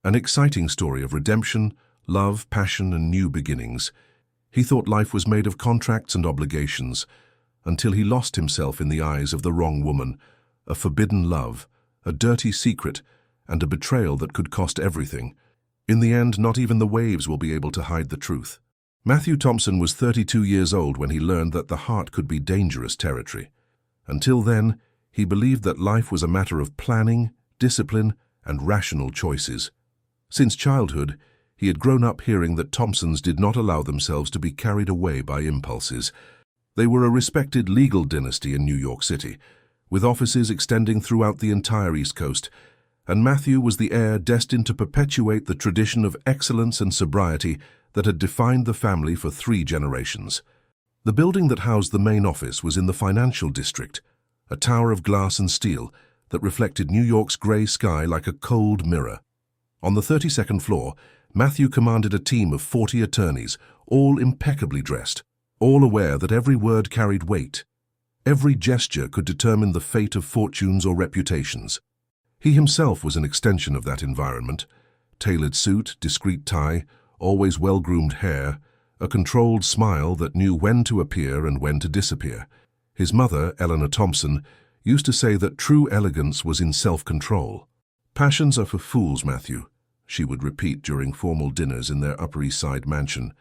An exciting story of redemption, love, passion, and new beginnings. He thought life was made of contracts and obligations, until he lost himself in the eyes of the wrong woman, a forbidden love, a dirty secret, and a betrayal that could cost everything. In the end, not even the waves will be able to hide the truth. Matthew Thompson was 32 years old when he learned that the heart could be dangerous territory. Until then, he believed that life was a matter of planning, discipline, and rational choices. Since childhood, he had grown up hearing that Thompsons did not allow themselves to be carried away by impulses. They were a respected legal dynasty in New York City, with offices extending throughout the entire East Coast, and Matthew was the heir destined to perpetuate the tradition of excellence and sobriety that had defined the family for 3 generations. The building that housed the main office was in the financial district, a tower of glass and steel that reflected New York's gray sky like a cold mirror. On the 32nd floor, Matthew commanded a team of 40 attorneys, all impeccably dressed, all aware that every word carried weight. Every gesture could determine the fate of fortunes or reputations. He himself was an extension of that environment. Tailored suit, discreet tie, always well-groomed hair, a controlled smile that knew when to appear and when to disappear. His mother, Eleanor Thompson, used to say that true elegance was in self-control. "Passions are for fools, Matthew," she would repeat during formal dinners in their Upper East Side mansion,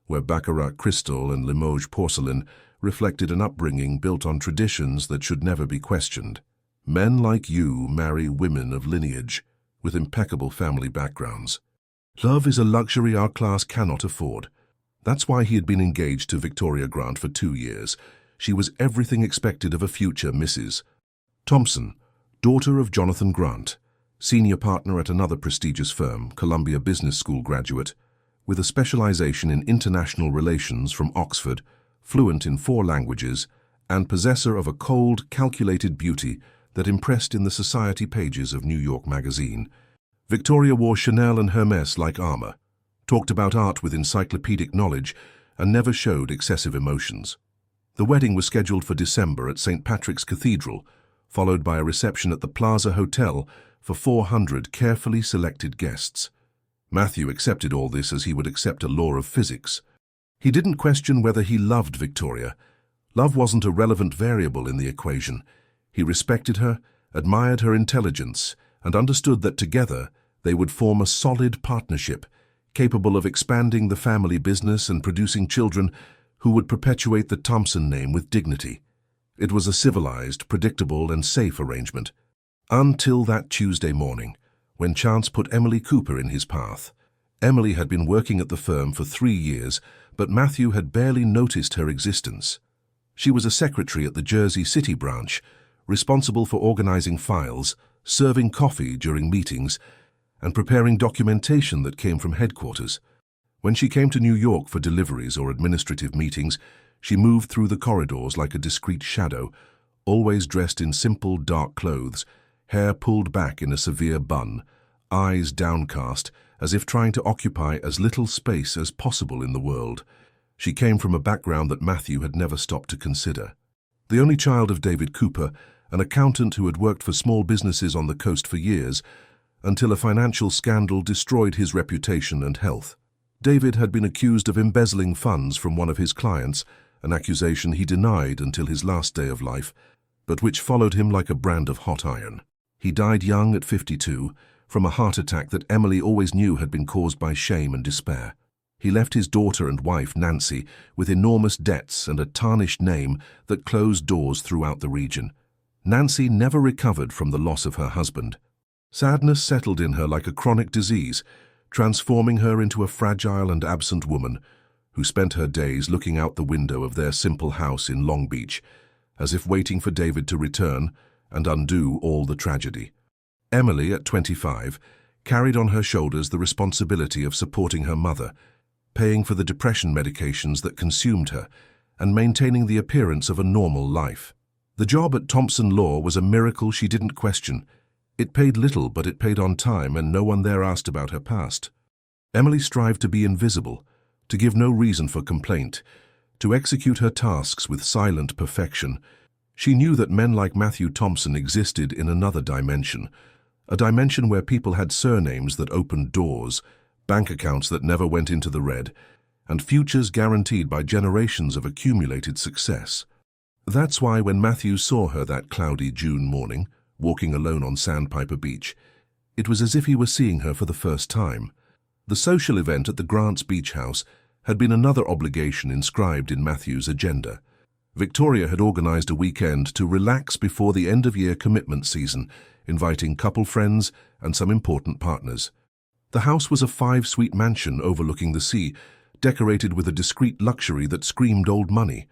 where Baccarat crystal and Limoges porcelain reflected an upbringing built on traditions that should never be questioned. Men like you marry women of lineage, with impeccable family backgrounds. Love is a luxury our class cannot afford. That's why he had been engaged to Victoria Grant for 2 years. She was everything expected of a future Mrs. Thompson, daughter of Jonathan Grant, senior partner at another prestigious firm, Columbia Business School graduate, with a specialization in international relations from Oxford, fluent in 4 languages, and possessor of a cold, calculated beauty that impressed in the society pages of New York Magazine. Victoria wore Chanel and Hermès like armor, talked about art with encyclopedic knowledge, and never showed excessive emotions. The wedding was scheduled for December at St. Patrick's Cathedral, followed by a reception at the Plaza Hotel for 400 carefully selected guests. Matthew accepted all this as he would accept a law of physics. He didn't question whether he loved Victoria. Love wasn't a relevant variable in the equation. He respected her, admired her intelligence, and understood that together they would form a solid partnership, capable of expanding the family business and producing children who would perpetuate the Thompson name with dignity. It was a civilized, predictable, and safe arrangement. Until that Tuesday morning, when chance put Emily Cooper in his path. Emily had been working at the firm for 3 years, but Matthew had barely noticed her existence. She was a secretary at the Jersey City branch, responsible for organizing files, serving coffee during meetings, and preparing documentation that came from headquarters. When she came to New York for deliveries or administrative meetings, she moved through the corridors like a discreet shadow, always dressed in simple, dark clothes, hair pulled back in a severe bun, eyes downcast, as if trying to occupy as little space as possible in the world. She came from a background that Matthew had never stopped to consider. The only child of David Cooper, an accountant who had worked for small businesses on the coast for years, until a financial scandal destroyed his reputation and health. David had been accused of embezzling funds from one of his clients, an accusation he denied until his last day of life, but which followed him like a brand of hot iron. He died young at 52, from a heart attack that Emily always knew had been caused by shame and despair. He left his daughter and wife, Nancy, with enormous debts and a tarnished name that closed doors throughout the region. Nancy never recovered from the loss of her husband. Sadness settled in her like a chronic disease, transforming her into a fragile and absent woman who spent her days looking out the window of their simple house in Long Beach, as if waiting for David to return and undo all the tragedy. Emily, at 25, carried on her shoulders the responsibility of supporting her mother, paying for the depression medications that consumed her, and maintaining the appearance of a normal life. The job at Thompson Law was a miracle she didn't question. It paid little, but it paid on time, and no one there asked about her past. Emily strived to be invisible, to give no reason for complaint, to execute her tasks with silent perfection. She knew that men like Matthew Thompson existed in another dimension, a dimension where people had surnames that opened doors, bank accounts that never went into the red, and futures guaranteed by generations of accumulated success. That's why when Matthew saw her that cloudy June morning, walking alone on Sandpiper Beach, it was as if he were seeing her for the first time. The social event at the Grants Beach House had been another obligation inscribed in Matthew's agenda. Victoria had organized a weekend to relax before the end-of-year commitment season, inviting couple friends and some important partners. The house was a 5-suite mansion overlooking the sea, decorated with a discreet luxury that screamed old money.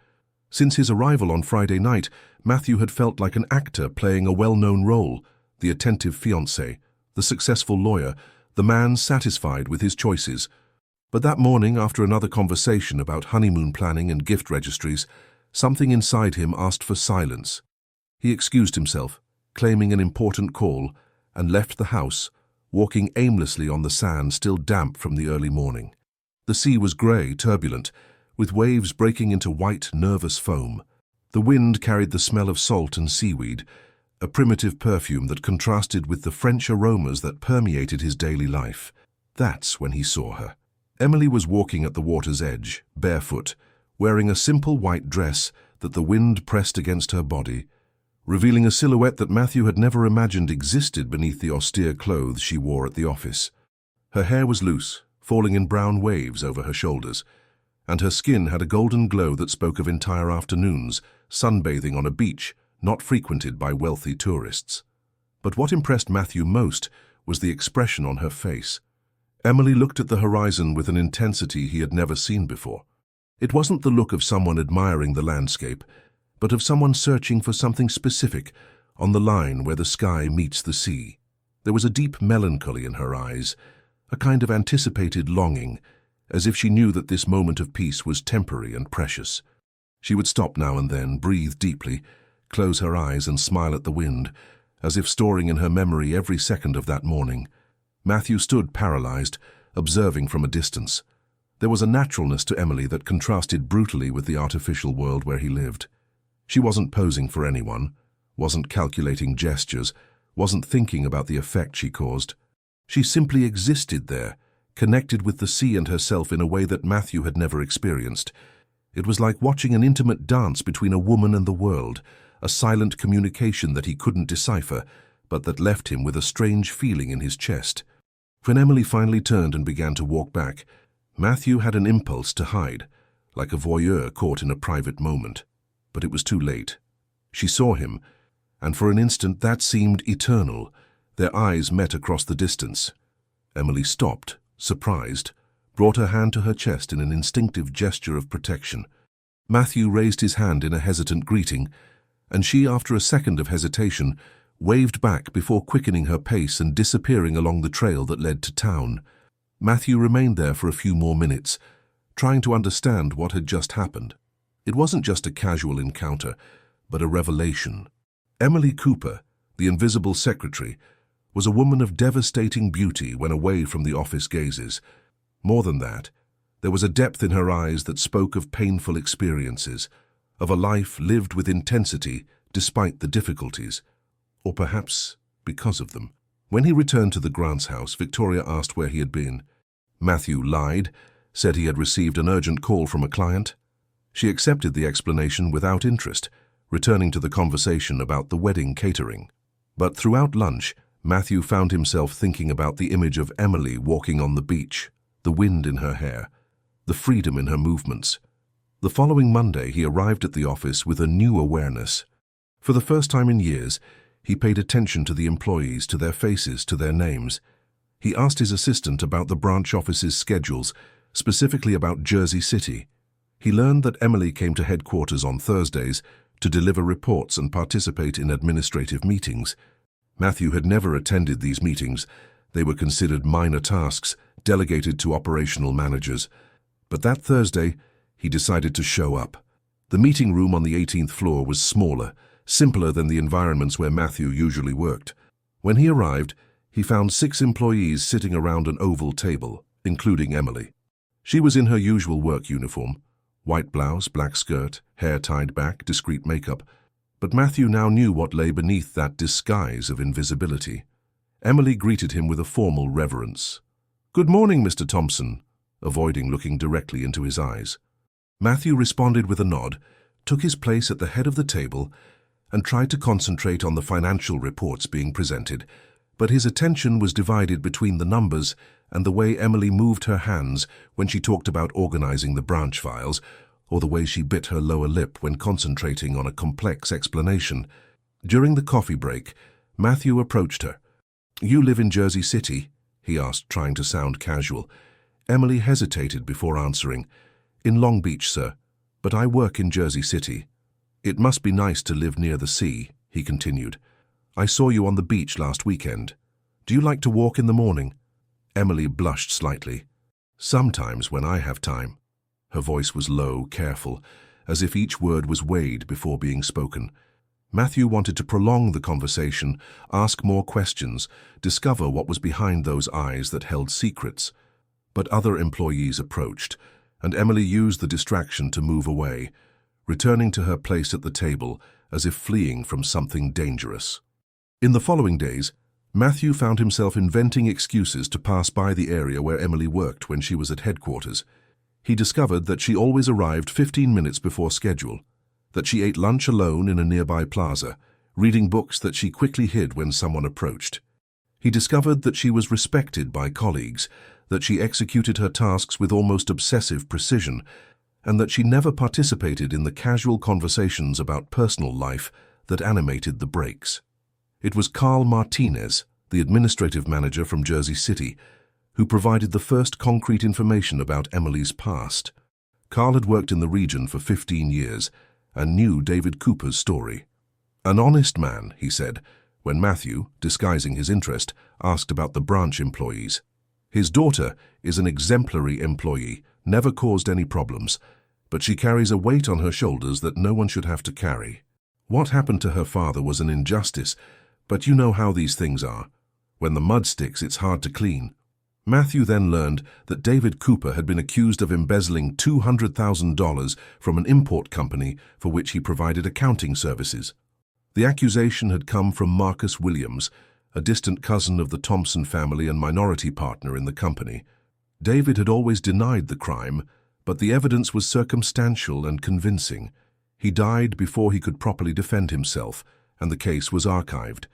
Since his arrival on Friday night, Matthew had felt like an actor playing a well-known role, the attentive fiancé, the successful lawyer, the man satisfied with his choices. But that morning, after another conversation about honeymoon planning and gift registries, something inside him asked for silence. He excused himself, claiming an important call, and left the house, walking aimlessly on the sand still damp from the early morning. The sea was grey, turbulent, with waves breaking into white, nervous foam. The wind carried the smell of salt and seaweed, a primitive perfume that contrasted with the French aromas that permeated his daily life. That's when he saw her. Emily was walking at the water's edge, barefoot, wearing a simple white dress that the wind pressed against her body, revealing a silhouette that Matthew had never imagined existed beneath the austere clothes she wore at the office. Her hair was loose, falling in brown waves over her shoulders, and her skin had a golden glow that spoke of entire afternoons, sunbathing on a beach not frequented by wealthy tourists. But what impressed Matthew most was the expression on her face. Emily looked at the horizon with an intensity he had never seen before. It wasn't the look of someone admiring the landscape, but of someone searching for something specific on the line where the sky meets the sea. There was a deep melancholy in her eyes, a kind of anticipated longing, as if she knew that this moment of peace was temporary and precious. She would stop now and then, breathe deeply, close her eyes and smile at the wind, as if storing in her memory every second of that morning. Matthew stood paralyzed, observing from a distance. There was a naturalness to Emily that contrasted brutally with the artificial world where he lived. She wasn't posing for anyone, wasn't calculating gestures, wasn't thinking about the effect she caused. She simply existed there, connected with the sea and herself in a way that Matthew had never experienced. It was like watching an intimate dance between a woman and the world, a silent communication that he couldn't decipher, but that left him with a strange feeling in his chest. When Emily finally turned and began to walk back, Matthew had an impulse to hide, like a voyeur caught in a private moment. But it was too late. She saw him, and for an instant that seemed eternal. Their eyes met across the distance. Emily stopped, surprised, brought her hand to her chest in an instinctive gesture of protection. Matthew raised his hand in a hesitant greeting, and she, after a second of hesitation, waved back before quickening her pace and disappearing along the trail that led to town. Matthew remained there for a few more minutes, trying to understand what had just happened. It wasn't just a casual encounter, but a revelation. Emily Cooper, the invisible secretary, was a woman of devastating beauty when away from the office gazes. More than that, there was a depth in her eyes that spoke of painful experiences, of a life lived with intensity despite the difficulties, or perhaps because of them. When he returned to the Grants house, Victoria asked where he had been. Matthew lied, said he had received an urgent call from a client. She accepted the explanation without interest, returning to the conversation about the wedding catering. But throughout lunch, Matthew found himself thinking about the image of Emily walking on the beach, the wind in her hair, the freedom in her movements. The following Monday, he arrived at the office with a new awareness. For the first time in years, he paid attention to the employees, to their faces, to their names. He asked his assistant about the branch office's schedules, specifically about Jersey City. He learned that Emily came to headquarters on Thursdays to deliver reports and participate in administrative meetings. Matthew had never attended these meetings. They were considered minor tasks, delegated to operational managers. But that Thursday, he decided to show up. The meeting room on the 18th floor was smaller, simpler than the environments where Matthew usually worked. When he arrived, he found 6 employees sitting around an oval table, including Emily. She was in her usual work uniform, white blouse, black skirt, hair tied back, discreet makeup. But Matthew now knew what lay beneath that disguise of invisibility. Emily greeted him with a formal reverence. "Good morning, Mr. Thompson," avoiding looking directly into his eyes. Matthew responded with a nod, took his place at the head of the table, and tried to concentrate on the financial reports being presented, but his attention was divided between the numbers and the way Emily moved her hands when she talked about organizing the branch files, or the way she bit her lower lip when concentrating on a complex explanation. During the coffee break, Matthew approached her. "You live in Jersey City?" he asked, trying to sound casual. Emily hesitated before answering. "In Long Beach, sir, but I work in Jersey City." "It must be nice to live near the sea," he continued. "I saw you on the beach last weekend. Do you like to walk in the morning?" Emily blushed slightly. "Sometimes when I have time." Her voice was low, careful, as if each word was weighed before being spoken. Matthew wanted to prolong the conversation, ask more questions, discover what was behind those eyes that held secrets. But other employees approached, and Emily used the distraction to move away, returning to her place at the table as if fleeing from something dangerous. In the following days, Matthew found himself inventing excuses to pass by the area where Emily worked when she was at headquarters. He discovered that she always arrived 15 minutes before schedule, that she ate lunch alone in a nearby plaza, reading books that she quickly hid when someone approached. He discovered that she was respected by colleagues, that she executed her tasks with almost obsessive precision, and that she never participated in the casual conversations about personal life that animated the breaks. It was Carl Martinez, the administrative manager from Jersey City, who provided the first concrete information about Emily's past. Carl had worked in the region for 15 years and knew David Cooper's story. "An honest man," he said, when Matthew, disguising his interest, asked about the branch employees. "His daughter is an exemplary employee, never caused any problems, but she carries a weight on her shoulders that no one should have to carry. What happened to her father was an injustice, but you know how these things are. When the mud sticks, it's hard to clean." Matthew then learned that David Cooper had been accused of embezzling $200,000 from an import company for which he provided accounting services. The accusation had come from Marcus Williams, a distant cousin of the Thompson family and minority partner in the company. David had always denied the crime, but the evidence was circumstantial and convincing. He died before he could properly defend himself, and the case was archived.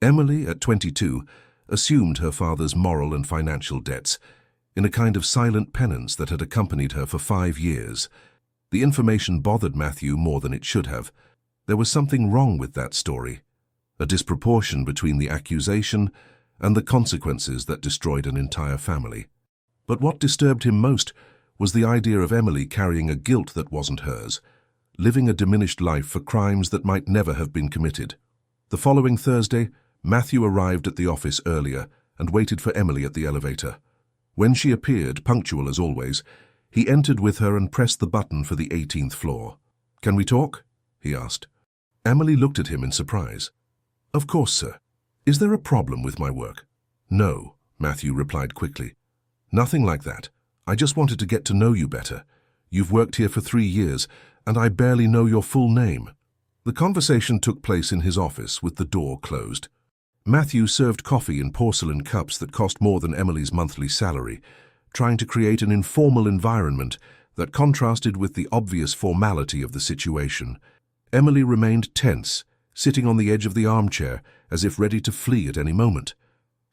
Emily, at 22, assumed her father's moral and financial debts, in a kind of silent penance that had accompanied her for 5 years. The information bothered Matthew more than it should have. There was something wrong with that story, a disproportion between the accusation and the consequences that destroyed an entire family. But what disturbed him most was the idea of Emily carrying a guilt that wasn't hers, living a diminished life for crimes that might never have been committed. The following Thursday, Matthew arrived at the office earlier and waited for Emily at the elevator. When she appeared, punctual as always, he entered with her and pressed the button for the 18th floor. "Can we talk?" he asked. Emily looked at him in surprise. "Of course, sir. Is there a problem with my work?" "No," Matthew replied quickly. "Nothing like that. I just wanted to get to know you better. You've worked here for 3 years, and I barely know your full name." The conversation took place in his office with the door closed. Matthew served coffee in porcelain cups that cost more than Emily's monthly salary, trying to create an informal environment that contrasted with the obvious formality of the situation. Emily remained tense, sitting on the edge of the armchair, as if ready to flee at any moment.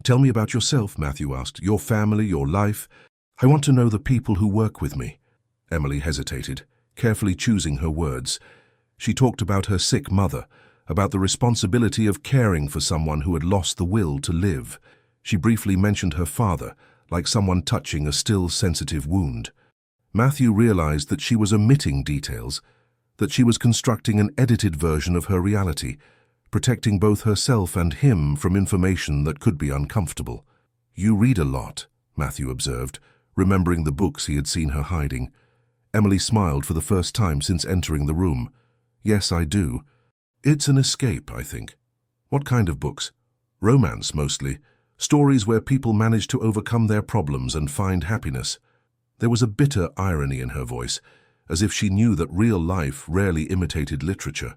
"Tell me about yourself," Matthew asked. "Your family, your life. I want to know the people who work with me." Emily hesitated, carefully choosing her words. She talked about her sick mother, about the responsibility of caring for someone who had lost the will to live. She briefly mentioned her father, like someone touching a still sensitive wound. Matthew realized that she was omitting details, that she was constructing an edited version of her reality, protecting both herself and him from information that could be uncomfortable. "You read a lot," Matthew observed, remembering the books he had seen her hiding. Emily smiled for the first time since entering the room. "Yes, I do. It's an escape, I think." "What kind of books?" "Romance, mostly. Stories where people manage to overcome their problems and find happiness." There was a bitter irony in her voice, as if she knew that real life rarely imitated literature.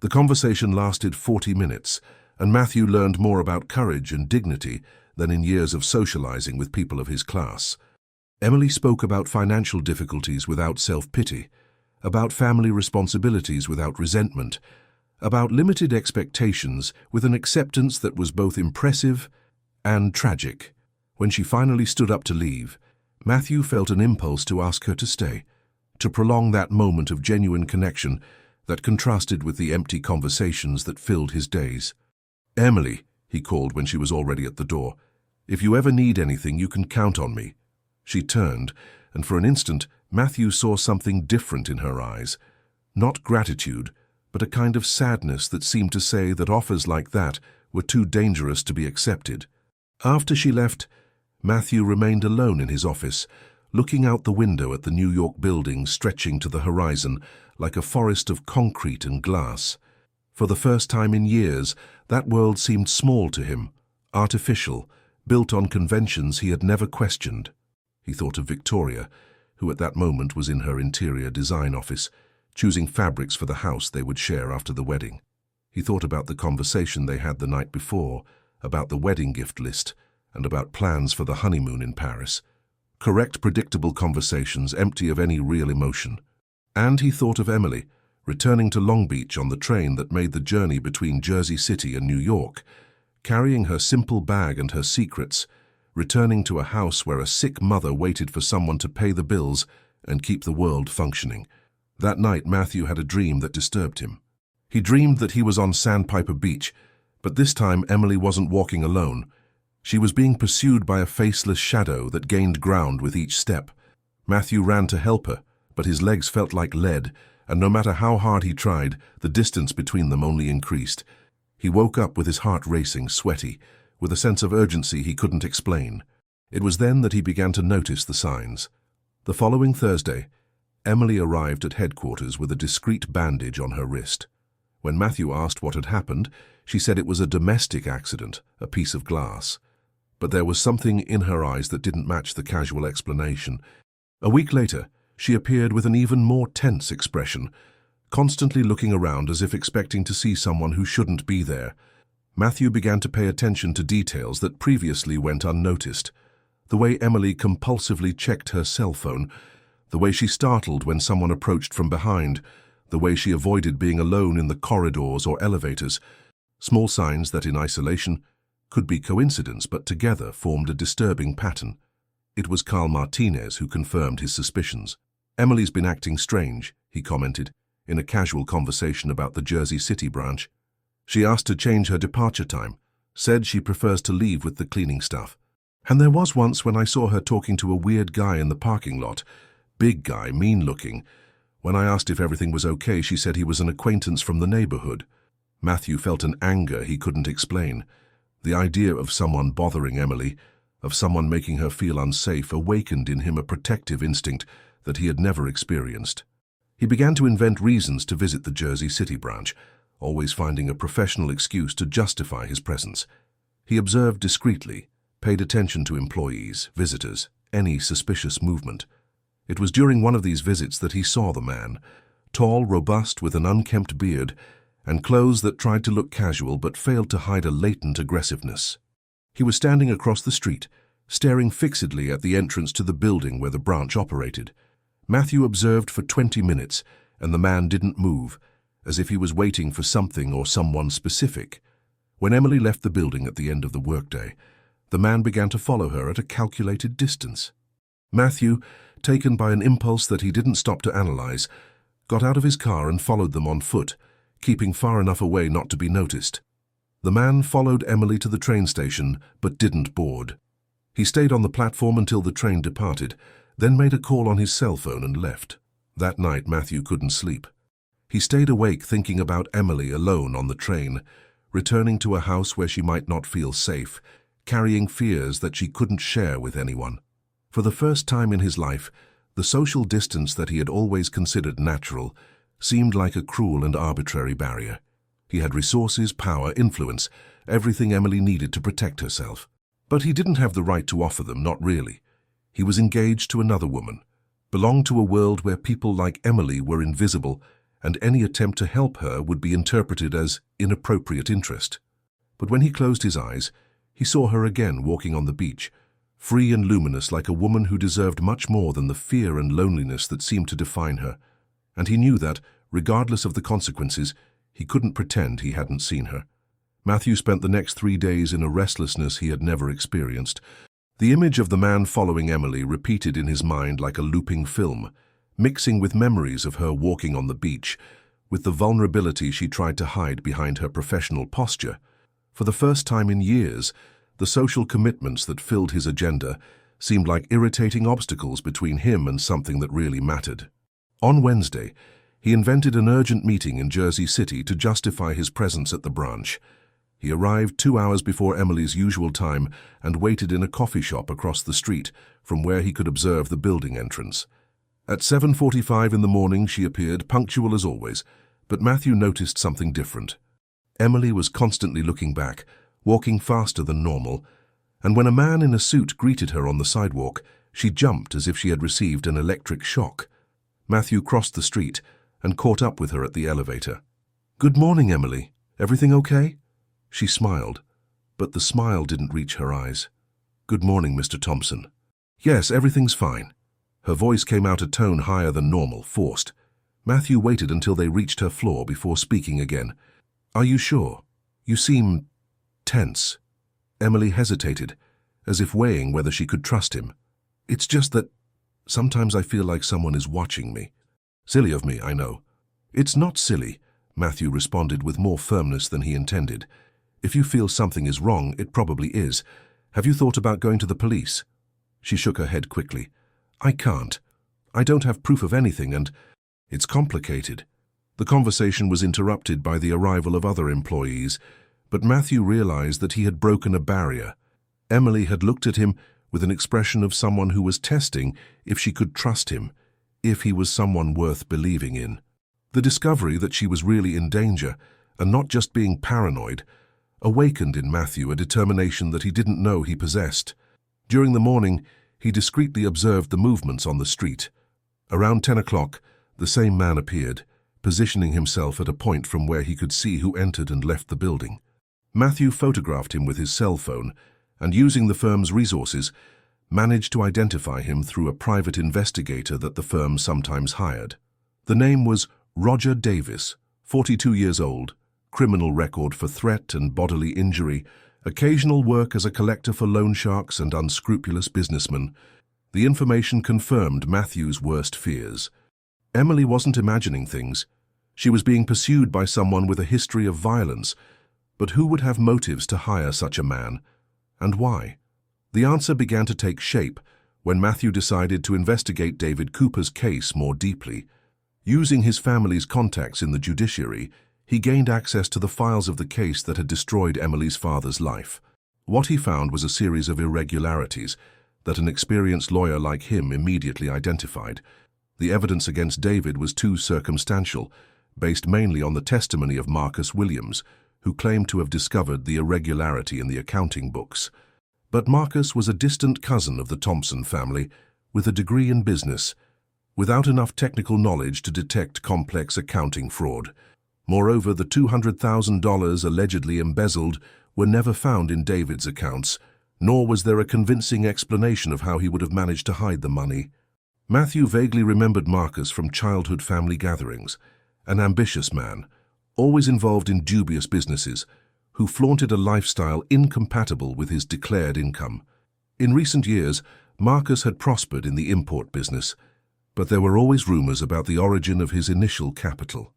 The conversation lasted 40 minutes, and Matthew learned more about courage and dignity than in years of socializing with people of his class. Emily spoke about financial difficulties without self-pity, about family responsibilities without resentment, about limited expectations with an acceptance that was both impressive and tragic. When she finally stood up to leave, Matthew felt an impulse to ask her to stay, to prolong that moment of genuine connection that contrasted with the empty conversations that filled his days. "Emily," he called when she was already at the door, "if you ever need anything, you can count on me." She turned, and for an instant, Matthew saw something different in her eyes. Not gratitude, but a kind of sadness that seemed to say that offers like that were too dangerous to be accepted. After she left, Matthew remained alone in his office, looking out the window at the New York buildings stretching to the horizon like a forest of concrete and glass. For the first time in years, that world seemed small to him, artificial, built on conventions he had never questioned. He thought of Victoria, who at that moment was in her interior design office, choosing fabrics for the house they would share after the wedding. He thought about the conversation they had the night before, about the wedding gift list, and about plans for the honeymoon in Paris. Correct, predictable conversations empty of any real emotion. And he thought of Emily, returning to Long Beach on the train that made the journey between Jersey City and New York, carrying her simple bag and her secrets, returning to a house where a sick mother waited for someone to pay the bills and keep the world functioning. That night, Matthew had a dream that disturbed him. He dreamed that he was on Sandpiper Beach, but this time Emily wasn't walking alone. She was being pursued by a faceless shadow that gained ground with each step. Matthew ran to help her, but his legs felt like lead, and no matter how hard he tried, the distance between them only increased. He woke up with his heart racing, sweaty, with a sense of urgency he couldn't explain. It was then that he began to notice the signs. The following Thursday, Emily arrived at headquarters with a discreet bandage on her wrist. When Matthew asked what had happened, she said it was a domestic accident, a piece of glass. But there was something in her eyes that didn't match the casual explanation. A week later, she appeared with an even more tense expression, constantly looking around as if expecting to see someone who shouldn't be there. Matthew began to pay attention to details that previously went unnoticed. The way Emily compulsively checked her cell phone, the way she startled when someone approached from behind, the way she avoided being alone in the corridors or elevators. Small signs that in isolation could be coincidence, but together formed a disturbing pattern. It was Carl Martinez who confirmed his suspicions. "Emily's been acting strange," he commented, in a casual conversation about the Jersey City branch. "She asked to change her departure time, said she prefers to leave with the cleaning staff. And there was once when I saw her talking to a weird guy in the parking lot. Big guy, mean-looking. When I asked if everything was okay, she said he was an acquaintance from the neighborhood." Matthew felt an anger he couldn't explain. The idea of someone bothering Emily, of someone making her feel unsafe, awakened in him a protective instinct that he had never experienced. He began to invent reasons to visit the Jersey City branch, always finding a professional excuse to justify his presence. He observed discreetly, paid attention to employees, visitors, any suspicious movement. It was during one of these visits that he saw the man, tall, robust, with an unkempt beard, and clothes that tried to look casual but failed to hide a latent aggressiveness. He was standing across the street, staring fixedly at the entrance to the building where the branch operated. Matthew observed for 20 minutes, and the man didn't move, as if he was waiting for something or someone specific. When Emily left the building at the end of the workday, the man began to follow her at a calculated distance. Matthew, taken by an impulse that he didn't stop to analyze, got out of his car and followed them on foot, keeping far enough away not to be noticed. The man followed Emily to the train station, but didn't board. He stayed on the platform until the train departed, then made a call on his cell phone and left. That night, Matthew couldn't sleep. He stayed awake thinking about Emily alone on the train, returning to a house where she might not feel safe, carrying fears that she couldn't share with anyone. For the first time in his life, the social distance that he had always considered natural seemed like a cruel and arbitrary barrier. He had resources, power, influence, everything Emily needed to protect herself. But he didn't have the right to offer them, not really. He was engaged to another woman, belonged to a world where people like Emily were invisible, and any attempt to help her would be interpreted as inappropriate interest. But when he closed his eyes, he saw her again walking on the beach, free and luminous like a woman who deserved much more than the fear and loneliness that seemed to define her. And he knew that, regardless of the consequences, he couldn't pretend he hadn't seen her. Matthew spent the next 3 days in a restlessness he had never experienced. The image of the man following Emily repeated in his mind like a looping film, mixing with memories of her walking on the beach, with the vulnerability she tried to hide behind her professional posture. For the first time in years, the social commitments that filled his agenda seemed like irritating obstacles between him and something that really mattered. On Wednesday, he invented an urgent meeting in Jersey City to justify his presence at the branch. He arrived 2 hours before Emily's usual time and waited in a coffee shop across the street from where he could observe the building entrance. At 7:45 in the morning she appeared, punctual as always, but Matthew noticed something different. Emily was constantly looking back, walking faster than normal, and when a man in a suit greeted her on the sidewalk, she jumped as if she had received an electric shock. Matthew crossed the street and caught up with her at the elevator. "Good morning, Emily. Everything okay?" She smiled, but the smile didn't reach her eyes. "Good morning, Mr. Thompson." "Yes, everything's fine." Her voice came out a tone higher than normal, forced. Matthew waited until they reached her floor before speaking again. "Are you sure? You seem tense." Emily hesitated, as if weighing whether she could trust him. "It's just that sometimes I feel like someone is watching me." "Silly of me, I know." "It's not silly," Matthew responded with more firmness than he intended. "If you feel something is wrong, it probably is. Have you thought about going to the police?" She shook her head quickly. "I can't. I don't have proof of anything, and it's complicated." The conversation was interrupted by the arrival of other employees, but Matthew realized that he had broken a barrier. Emily had looked at him with an expression of someone who was testing if she could trust him, if he was someone worth believing in. The discovery that she was really in danger, and not just being paranoid, awakened in Matthew a determination that he didn't know he possessed. During the morning, he discreetly observed the movements on the street. Around 10 o'clock, the same man appeared, positioning himself at a point from where he could see who entered and left the building. Matthew photographed him with his cell phone, and using the firm's resources, managed to identify him through a private investigator that the firm sometimes hired. The name was Roger Davis, 42 years old, criminal record for threat and bodily injury, occasional work as a collector for loan sharks and unscrupulous businessmen. The information confirmed Matthew's worst fears. Emily wasn't imagining things. She was being pursued by someone with a history of violence. But who would have motives to hire such a man? And why? The answer began to take shape when Matthew decided to investigate David Cooper's case more deeply. Using his family's contacts in the judiciary, he gained access to the files of the case that had destroyed Emily's father's life. What he found was a series of irregularities that an experienced lawyer like him immediately identified. The evidence against David was too circumstantial, based mainly on the testimony of Marcus Williams, who claimed to have discovered the irregularity in the accounting books. But Marcus was a distant cousin of the Thompson family, with a degree in business, without enough technical knowledge to detect complex accounting fraud. Moreover, the $200,000 allegedly embezzled were never found in David's accounts, nor was there a convincing explanation of how he would have managed to hide the money. Matthew vaguely remembered Marcus from childhood family gatherings, an ambitious man, always involved in dubious businesses, who flaunted a lifestyle incompatible with his declared income. In recent years, Marcus had prospered in the import business, but there were always rumors about the origin of his initial capital.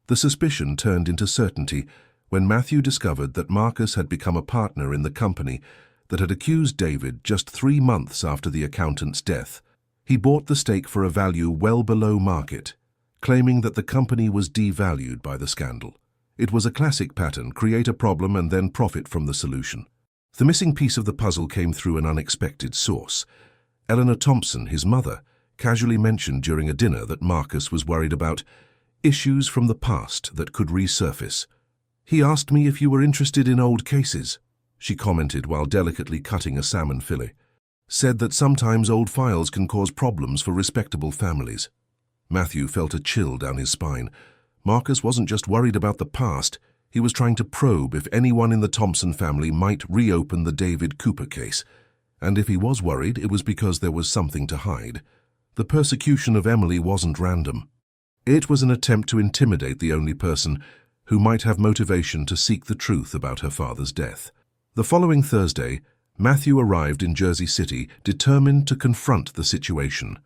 The suspicion turned into certainty when Matthew discovered that Marcus had become a partner in the company that had accused David just 3 months after the accountant's death. He bought the stake for a value well below market, claiming that the company was devalued by the scandal. It was a classic pattern: create a problem and then profit from the solution. The missing piece of the puzzle came through an unexpected source. Eleanor Thompson, his mother, casually mentioned during a dinner that Marcus was worried about issues from the past that could resurface. "He asked me if you were interested in old cases," she commented while delicately cutting a salmon fillet. "Said that sometimes old files can cause problems for respectable families." Matthew felt a chill down his spine. Marcus wasn't just worried about the past, He was trying to probe if anyone in the Thompson family might reopen the David Cooper case. And if he was worried, it was because there was something to hide. The persecution of Emily wasn't random. It was an attempt to intimidate the only person who might have motivation to seek the truth about her father's death. The following Thursday, Matthew arrived in Jersey City, determined to confront the situation.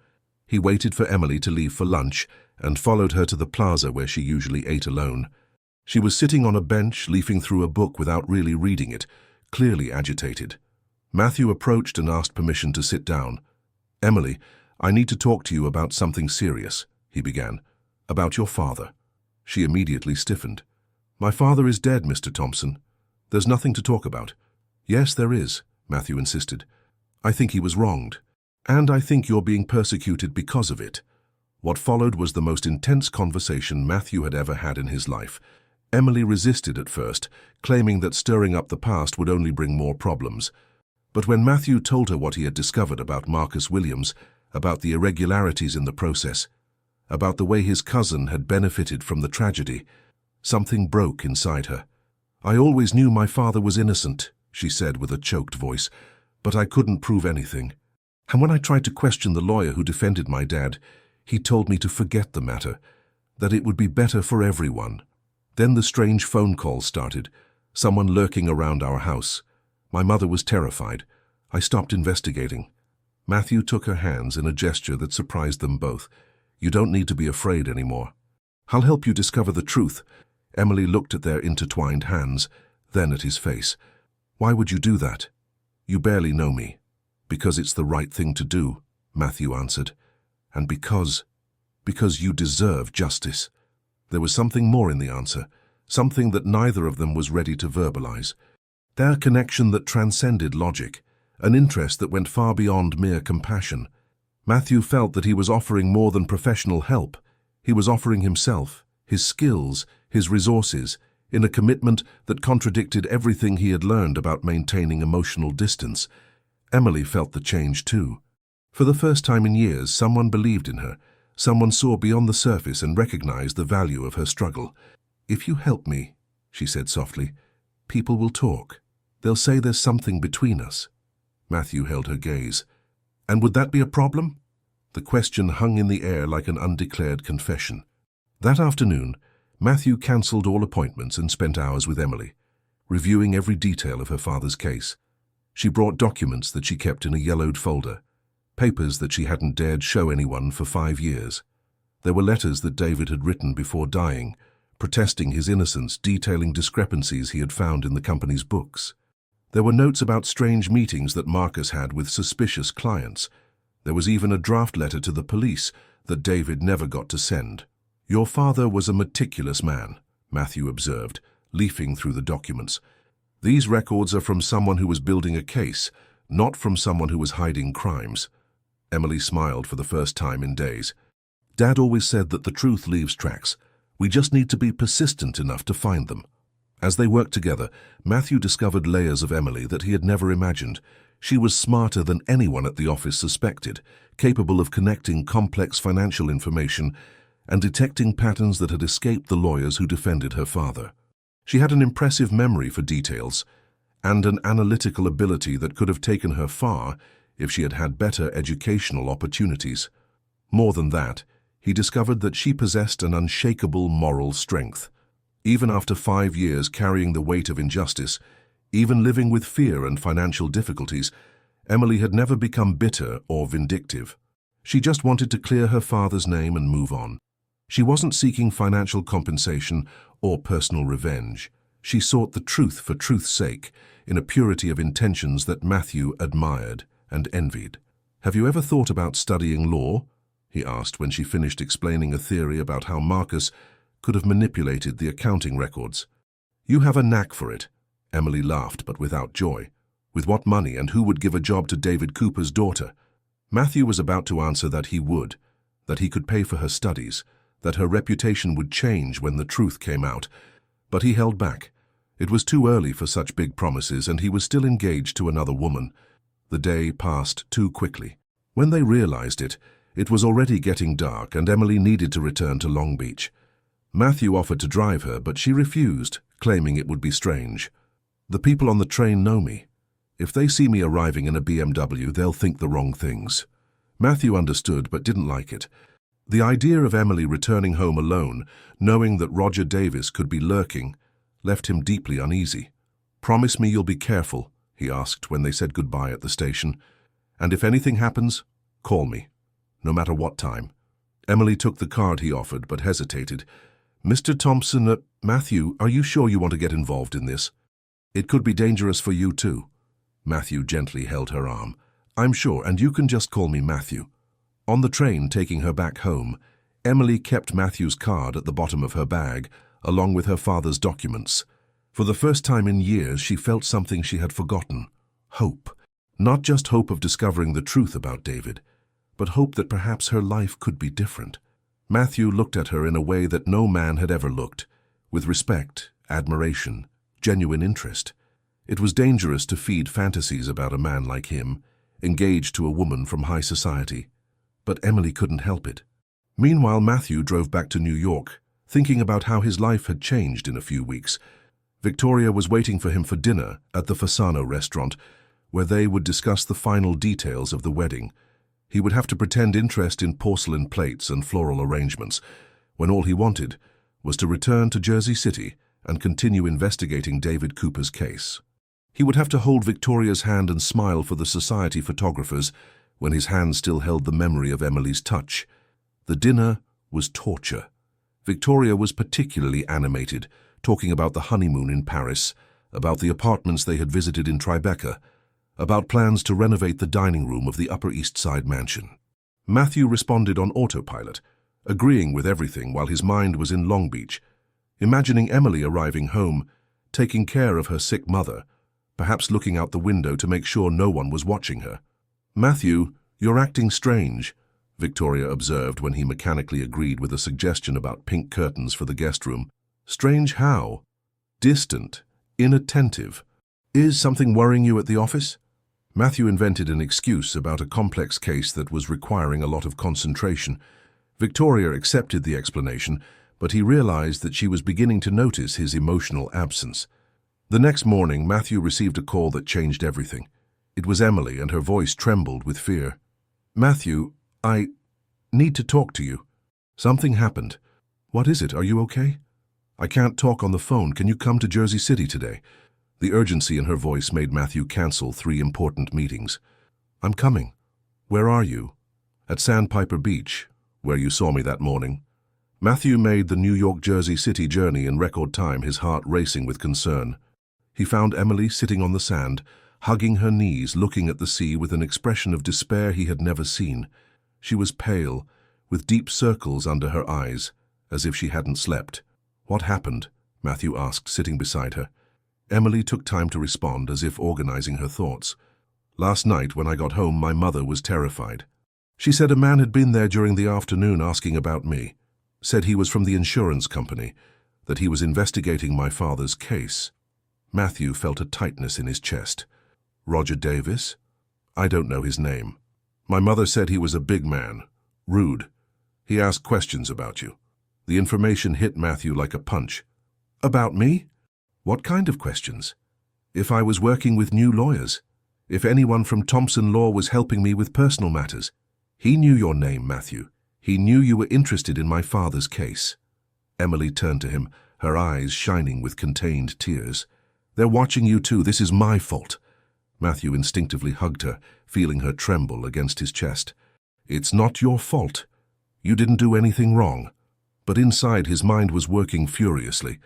He waited for Emily to leave for lunch and followed her to the plaza where she usually ate alone. She was sitting on a bench, leafing through a book without really reading it, clearly agitated. Matthew approached and asked permission to sit down. "Emily, I need to talk to you about something serious," he began. "About your father." She immediately stiffened. "My father is dead, Mr. Thompson. There's nothing to talk about." "Yes, there is," Matthew insisted. "I think he was wronged. And I think you're being persecuted because of it." What followed was the most intense conversation Matthew had ever had in his life. Emily resisted at first, claiming that stirring up the past would only bring more problems. But when Matthew told her what he had discovered about Marcus Williams, about the irregularities in the process, about the way his cousin had benefited from the tragedy, something broke inside her. "I always knew my father was innocent," she said with a choked voice, "but I couldn't prove anything. And when I tried to question the lawyer who defended my dad, he told me to forget the matter, that it would be better for everyone." Then the strange phone calls started, someone lurking around our house. My mother was terrified. I stopped investigating. Matthew took her hands in a gesture that surprised them both. "You don't need to be afraid anymore. I'll help you discover the truth." Emily looked at their intertwined hands, then at his face. "Why would you do that?" "You barely know me." "Because it's the right thing to do," Matthew answered. "And because you deserve justice." There was something more in the answer, something that neither of them was ready to verbalize. Their connection that transcended logic, an interest that went far beyond mere compassion. Matthew felt that he was offering more than professional help. He was offering himself, his skills, his resources, in a commitment that contradicted everything he had learned about maintaining emotional distance. Emily felt the change too. For the first time in years, someone believed in her. Someone saw beyond the surface and recognized the value of her struggle. "If you help me," she said softly, "people will talk. They'll say there's something between us." Matthew held her gaze. "And would that be a problem?" The question hung in the air like an undeclared confession. That afternoon, Matthew cancelled all appointments and spent hours with Emily, reviewing every detail of her father's case. She brought documents that she kept in a yellowed folder, papers that she hadn't dared show anyone for 5 years. There were letters that David had written before dying, protesting his innocence, detailing discrepancies he had found in the company's books. There were notes about strange meetings that Marcus had with suspicious clients. There was even a draft letter to the police that David never got to send. "Your father was a meticulous man," Matthew observed, leafing through the documents. "These records are from someone who was building a case, not from someone who was hiding crimes." Emily smiled for the first time in days. "Dad always said that the truth leaves tracks. We just need to be persistent enough to find them." As they worked together, Matthew discovered layers of Emily that he had never imagined. She was smarter than anyone at the office suspected, capable of connecting complex financial information and detecting patterns that had escaped the lawyers who defended her father. She had an impressive memory for details and an analytical ability that could have taken her far if she had had better educational opportunities. More than that, he discovered that she possessed an unshakable moral strength. Even after 5 years carrying the weight of injustice, even living with fear and financial difficulties, Emily had never become bitter or vindictive. She just wanted to clear her father's name and move on. She wasn't seeking financial compensation or personal revenge. She sought the truth for truth's sake, in a purity of intentions that Matthew admired and envied. "Have you ever thought about studying law?" he asked when she finished explaining a theory about how Marcus could have manipulated the accounting records. "You have a knack for it." Emily laughed, but without joy. "With what money, and who would give a job to David Cooper's daughter?" Matthew was about to answer that he would, that he could pay for her studies, that her reputation would change when the truth came out. But he held back. It was too early for such big promises, and he was still engaged to another woman. The day passed too quickly. When they realized it, it was already getting dark and Emily needed to return to Long Beach. Matthew offered to drive her, but she refused, claiming it would be strange. "The people on the train know me. If they see me arriving in a BMW, they'll think the wrong things." Matthew understood but didn't like it. The idea of Emily returning home alone, knowing that Roger Davis could be lurking, left him deeply uneasy. "Promise me you'll be careful," he asked when they said goodbye at the station. "And if anything happens, call me, no matter what time." Emily took the card he offered but hesitated. "Mr. Thompson, Matthew, are you sure you want to get involved in this? It could be dangerous for you too." Matthew gently held her arm. "I'm sure, and you can just call me Matthew." On the train taking her back home, Emily kept Matthew's card at the bottom of her bag, along with her father's documents. For the first time in years, she felt something she had forgotten. Hope. Not just hope of discovering the truth about David, but hope that perhaps her life could be different. Matthew looked at her in a way that no man had ever looked, with respect, admiration, genuine interest. It was dangerous to feed fantasies about a man like him, engaged to a woman from high society. But Emily couldn't help it. Meanwhile, Matthew drove back to New York, thinking about how his life had changed in a few weeks. Victoria was waiting for him for dinner at the Fasano restaurant, where they would discuss the final details of the wedding. He would have to pretend interest in porcelain plates and floral arrangements, when all he wanted was to return to Jersey City and continue investigating David Cooper's case. He would have to hold Victoria's hand and smile for the society photographers when his hand still held the memory of Emily's touch. The dinner was torture. Victoria was particularly animated, talking about the honeymoon in Paris, about the apartments they had visited in Tribeca, about plans to renovate the dining room of the Upper East Side mansion. Matthew responded on autopilot, agreeing with everything while his mind was in Long Beach, imagining Emily arriving home, taking care of her sick mother, perhaps looking out the window to make sure no one was watching her. "Matthew, you're acting strange," Victoria observed when he mechanically agreed with a suggestion about pink curtains for the guest room. "Strange how?" "Distant, inattentive. Is something worrying you at the office?" Matthew invented an excuse about a complex case that was requiring a lot of concentration. Victoria accepted the explanation, but he realized that she was beginning to notice his emotional absence. The next morning, Matthew received a call that changed everything. It was Emily, and her voice trembled with fear. "Matthew, I need to talk to you. Something happened." "What is it? Are you okay?" "I can't talk on the phone. Can you come to Jersey City today?" The urgency in her voice made Matthew cancel 3 important meetings. "I'm coming." "Where are you?" "At Sandpiper Beach, where you saw me that morning." Matthew made the New York-Jersey City journey in record time, his heart racing with concern. He found Emily sitting on the sand, hugging her knees, looking at the sea with an expression of despair he had never seen. She was pale, with deep circles under her eyes, as if she hadn't slept. "What happened?" Matthew asked, sitting beside her. Emily took time to respond, as if organizing her thoughts. "Last night, when I got home, my mother was terrified. She said a man had been there during the afternoon asking about me. Said he was from the insurance company, that he was investigating my father's case." Matthew felt a tightness in his chest. "Roger Davis?" "I don't know his name. My mother said he was a big man, rude. He asked questions about you." The information hit Matthew like a punch. "About me? What kind of questions?" "If I was working with new lawyers. If anyone from Thompson Law was helping me with personal matters." "He knew your name, Matthew. He knew you were interested in my father's case." Emily turned to him, her eyes shining with contained tears. "They're watching you too. This is my fault." Matthew instinctively hugged her, feeling her tremble against his chest. "It's not your fault. You didn't do anything wrong." But inside, his mind was working furiously.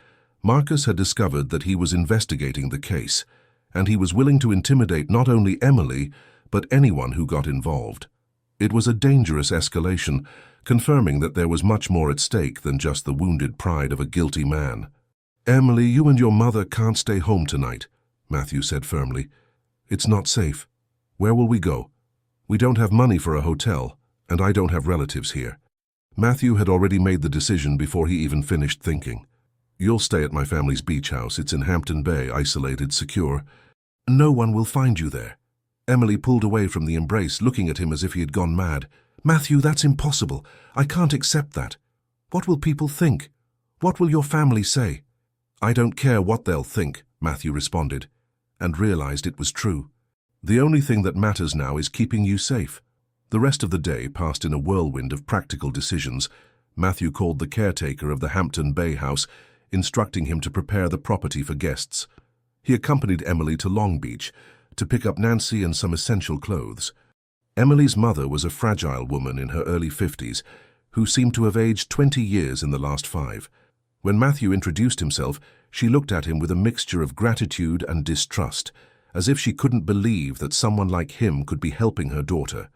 Marcus had discovered that he was investigating the case, and he was willing to intimidate not only Emily, but anyone who got involved. It was a dangerous escalation, confirming that there was much more at stake than just the wounded pride of a guilty man. "Emily, you and your mother can't stay home tonight," Matthew said firmly. "It's not safe. Where will we go? We don't have money for a hotel, and I don't have relatives here." Matthew had already made the decision before he even finished thinking. "You'll stay at my family's beach house. It's in Hampton Bay, isolated, secure. No one will find you there." Emily pulled away from the embrace, looking at him as if he had gone mad. "Matthew, that's impossible. I can't accept that. What will people think? What will your family say?" "I don't care what they'll think," Matthew responded, and realized it was true. "The only thing that matters now is keeping you safe." The rest of the day passed in a whirlwind of practical decisions. Matthew called the caretaker of the Hampton Bay house, instructing him to prepare the property for guests. He accompanied Emily to Long Beach to pick up Nancy and some essential clothes. Emily's mother was a fragile woman in her early 50s who seemed to have aged 20 years in the last 5. When Matthew introduced himself, she looked at him with a mixture of gratitude and distrust, as if she couldn't believe that someone like him could be helping her daughter.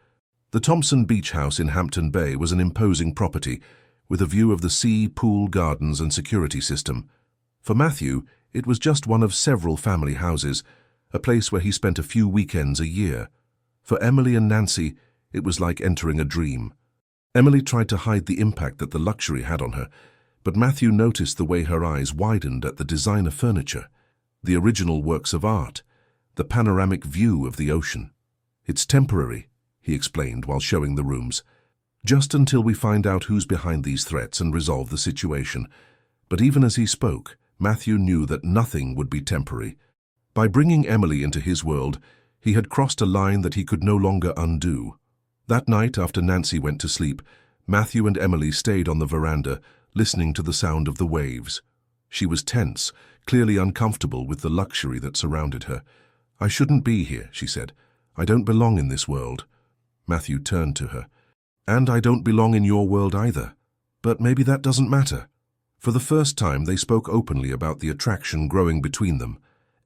The Thompson Beach House in Hampton Bay was an imposing property, with a view of the sea, pool, gardens and security system. For Matthew, it was just one of several family houses, a place where he spent a few weekends a year. For Emily and Nancy, it was like entering a dream. Emily tried to hide the impact that the luxury had on her, but Matthew noticed the way her eyes widened at the designer furniture, the original works of art, the panoramic view of the ocean. "It's temporary," he explained while showing the rooms. "Just until we find out who's behind these threats and resolve the situation." But even as he spoke, Matthew knew that nothing would be temporary. By bringing Emily into his world, he had crossed a line that he could no longer undo. That night, after Nancy went to sleep, Matthew and Emily stayed on the veranda, listening to the sound of the waves. She was tense, clearly uncomfortable with the luxury that surrounded her. "I shouldn't be here," she said. "I don't belong in this world." Matthew turned to her. "And I don't belong in your world either. But maybe that doesn't matter." For the first time, they spoke openly about the attraction growing between them.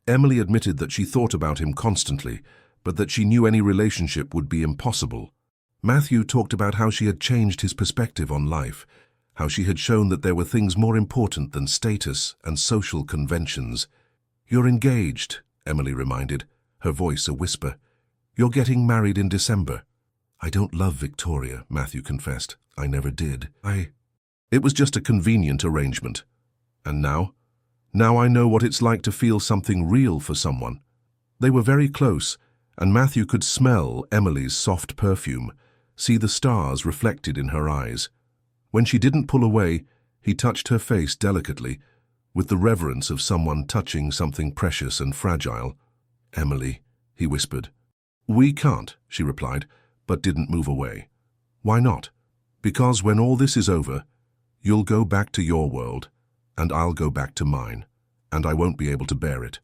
Emily admitted that she thought about him constantly, but that she knew any relationship would be impossible. Matthew talked about how she had changed his perspective on life, how she had shown that there were things more important than status and social conventions. "You're engaged," Emily reminded, her voice a whisper. "You're getting married in December." "I don't love Victoria," Matthew confessed. "I never did. It was just a convenient arrangement. And now? Now I know what it's like to feel something real for someone." They were very close, and Matthew could smell Emily's soft perfume, see the stars reflected in her eyes. When she didn't pull away, he touched her face delicately, with the reverence of someone touching something precious and fragile. "Emily," he whispered. "We can't," she replied, but didn't move away. "Why not?" "Because when all this is over, you'll go back to your world, and I'll go back to mine, and I won't be able to bear it."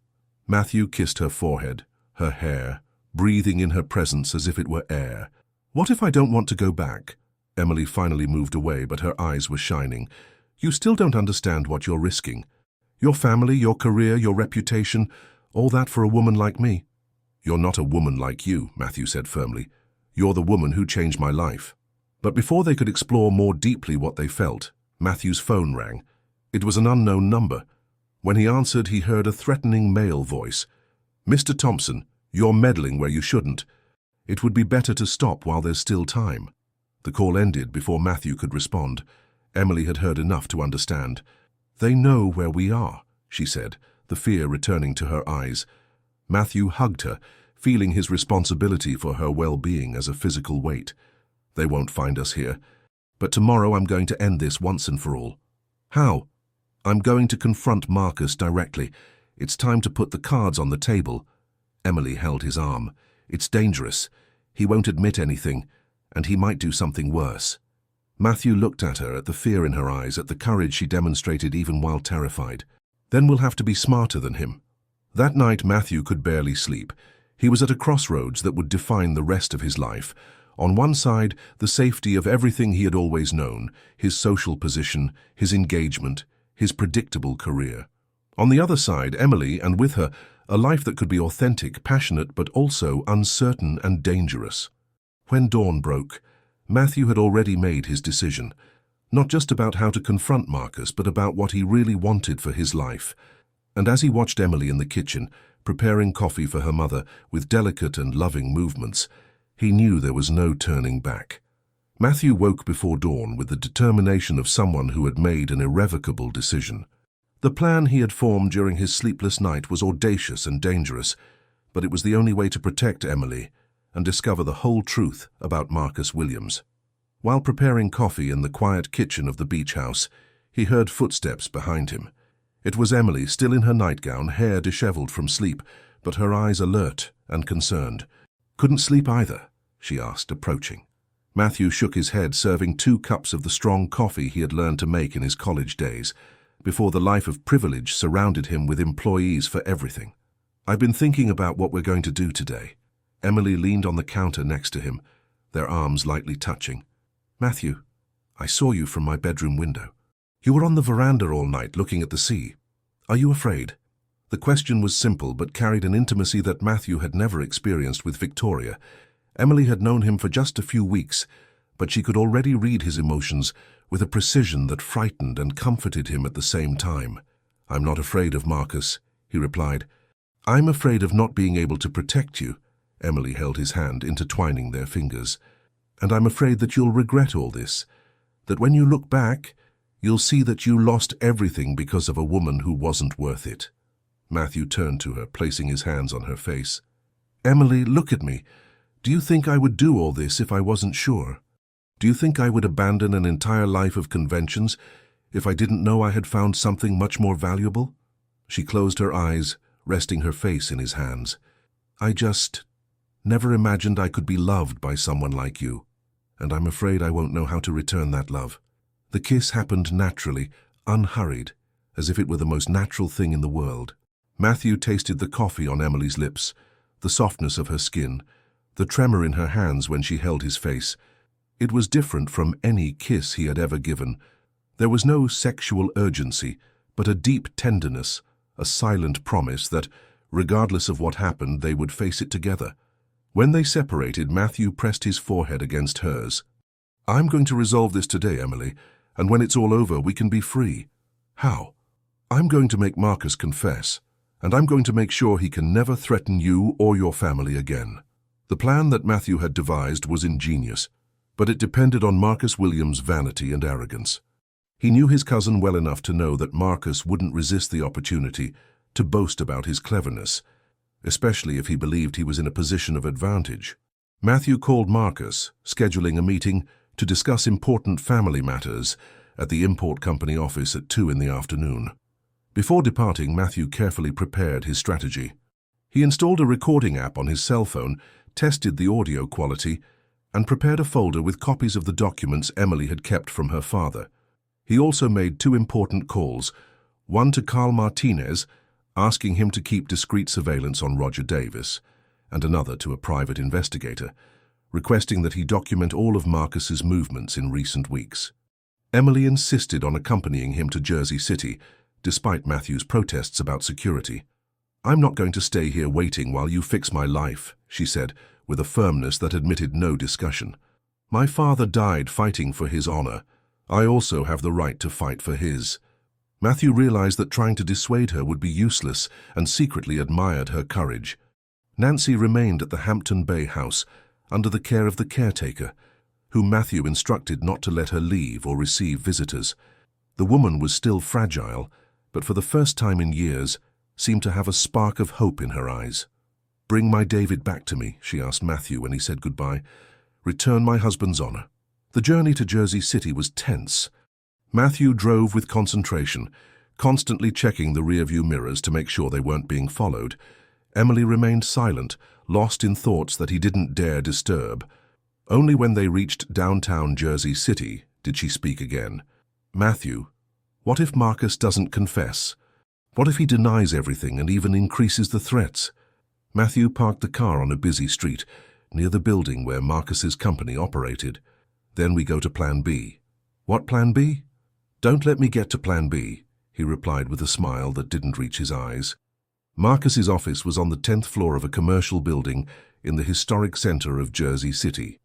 Matthew kissed her forehead, her hair, breathing in her presence as if it were air. "What if I don't want to go back?" Emily finally moved away, but her eyes were shining. "You still don't understand what you're risking. Your family, your career, your reputation, all that for a woman like me." "You're not a woman like you," Matthew said firmly. "You're the woman who changed my life." But before they could explore more deeply what they felt, Matthew's phone rang. It was an unknown number. When he answered, he heard a threatening male voice. "Mr. Thompson, you're meddling where you shouldn't. It would be better to stop while there's still time." The call ended before Matthew could respond. Emily had heard enough to understand. "They know where we are," she said, the fear returning to her eyes. Matthew hugged her, feeling his responsibility for her well-being as a physical weight. "They won't find us here. But tomorrow I'm going to end this once and for all." "How?" "I'm going to confront Marcus directly. It's time to put the cards on the table." Emily held his arm. "It's dangerous. He won't admit anything, and he might do something worse." Matthew looked at her, at the fear in her eyes, at the courage she demonstrated even while terrified. "Then we'll have to be smarter than him." That night Matthew could barely sleep. He was at a crossroads that would define the rest of his life. On one side, the safety of everything he had always known, his social position, his engagement, his predictable career. On the other side, Emily, and with her, a life that could be authentic, passionate, but also uncertain and dangerous. When dawn broke, Matthew had already made his decision, not just about how to confront Marcus, but about what he really wanted for his life. And as he watched Emily in the kitchen, preparing coffee for her mother with delicate and loving movements, he knew there was no turning back. Matthew woke before dawn with the determination of someone who had made an irrevocable decision. The plan he had formed during his sleepless night was audacious and dangerous, but it was the only way to protect Emily and discover the whole truth about Marcus Williams. While preparing coffee in the quiet kitchen of the beach house, he heard footsteps behind him. It was Emily, still in her nightgown, hair disheveled from sleep, but her eyes alert and concerned. "Couldn't sleep either?" she asked, approaching. Matthew shook his head, serving 2 cups of the strong coffee he had learned to make in his college days, before the life of privilege surrounded him with employees for everything. "I've been thinking about what we're going to do today." Emily leaned on the counter next to him, their arms lightly touching. "Matthew, I saw you from my bedroom window. You were on the veranda all night looking at the sea. Are you afraid?" The question was simple but carried an intimacy that Matthew had never experienced with Victoria. Emily had known him for just a few weeks, but she could already read his emotions with a precision that frightened and comforted him at the same time. "I'm not afraid of Marcus," he replied. "I'm afraid of not being able to protect you." Emily held his hand, intertwining their fingers. "And I'm afraid that you'll regret all this, that when you look back, you'll see that you lost everything because of a woman who wasn't worth it." Matthew turned to her, placing his hands on her face. "Emily, look at me. Do you think I would do all this if I wasn't sure? Do you think I would abandon an entire life of conventions if I didn't know I had found something much more valuable?" She closed her eyes, resting her face in his hands. "I just never imagined I could be loved by someone like you, and I'm afraid I won't know how to return that love." The kiss happened naturally, unhurried, as if it were the most natural thing in the world. Matthew tasted the coffee on Emily's lips, the softness of her skin, the tremor in her hands when she held his face. It was different from any kiss he had ever given. There was no sexual urgency, but a deep tenderness, a silent promise that, regardless of what happened, they would face it together. When they separated, Matthew pressed his forehead against hers. "I'm going to resolve this today, Emily, and when it's all over, we can be free." "How?" "I'm going to make Marcus confess, and I'm going to make sure he can never threaten you or your family again." The plan that Matthew had devised was ingenious, but it depended on Marcus Williams' vanity and arrogance. He knew his cousin well enough to know that Marcus wouldn't resist the opportunity to boast about his cleverness, especially if he believed he was in a position of advantage. Matthew called Marcus, scheduling a meeting to discuss important family matters at the import company office at 2 in the afternoon. Before departing, Matthew carefully prepared his strategy. He installed a recording app on his cell phone, tested the audio quality, and prepared a folder with copies of the documents Emily had kept from her father. He also made 2 important calls, one to Carl Martinez, asking him to keep discreet surveillance on Roger Davis, and another to a private investigator, requesting that he document all of Marcus's movements in recent weeks. Emily insisted on accompanying him to Jersey City, despite Matthew's protests about security. "I'm not going to stay here waiting while you fix my life," she said, with a firmness that admitted no discussion. "My father died fighting for his honor. I also have the right to fight for his." Matthew realized that trying to dissuade her would be useless and secretly admired her courage. Nancy remained at the Hampton Bay house, under the care of the caretaker, whom Matthew instructed not to let her leave or receive visitors. The woman was still fragile, but for the first time in years, seemed to have a spark of hope in her eyes. "Bring my David back to me," she asked Matthew when he said goodbye. "Return my husband's honor." The journey to Jersey City was tense. Matthew drove with concentration, constantly checking the rearview mirrors to make sure they weren't being followed. Emily remained silent, lost in thoughts that he didn't dare disturb. Only when they reached downtown Jersey City did she speak again. "Matthew, what if Marcus doesn't confess? What if he denies everything and even increases the threats?" Matthew parked the car on a busy street, near the building where Marcus's company operated. "Then we go to Plan B." "What Plan B?" "Don't let me get to Plan B," he replied with a smile that didn't reach his eyes. Marcus's office was on the 10th floor of a commercial building in the historic center of Jersey City.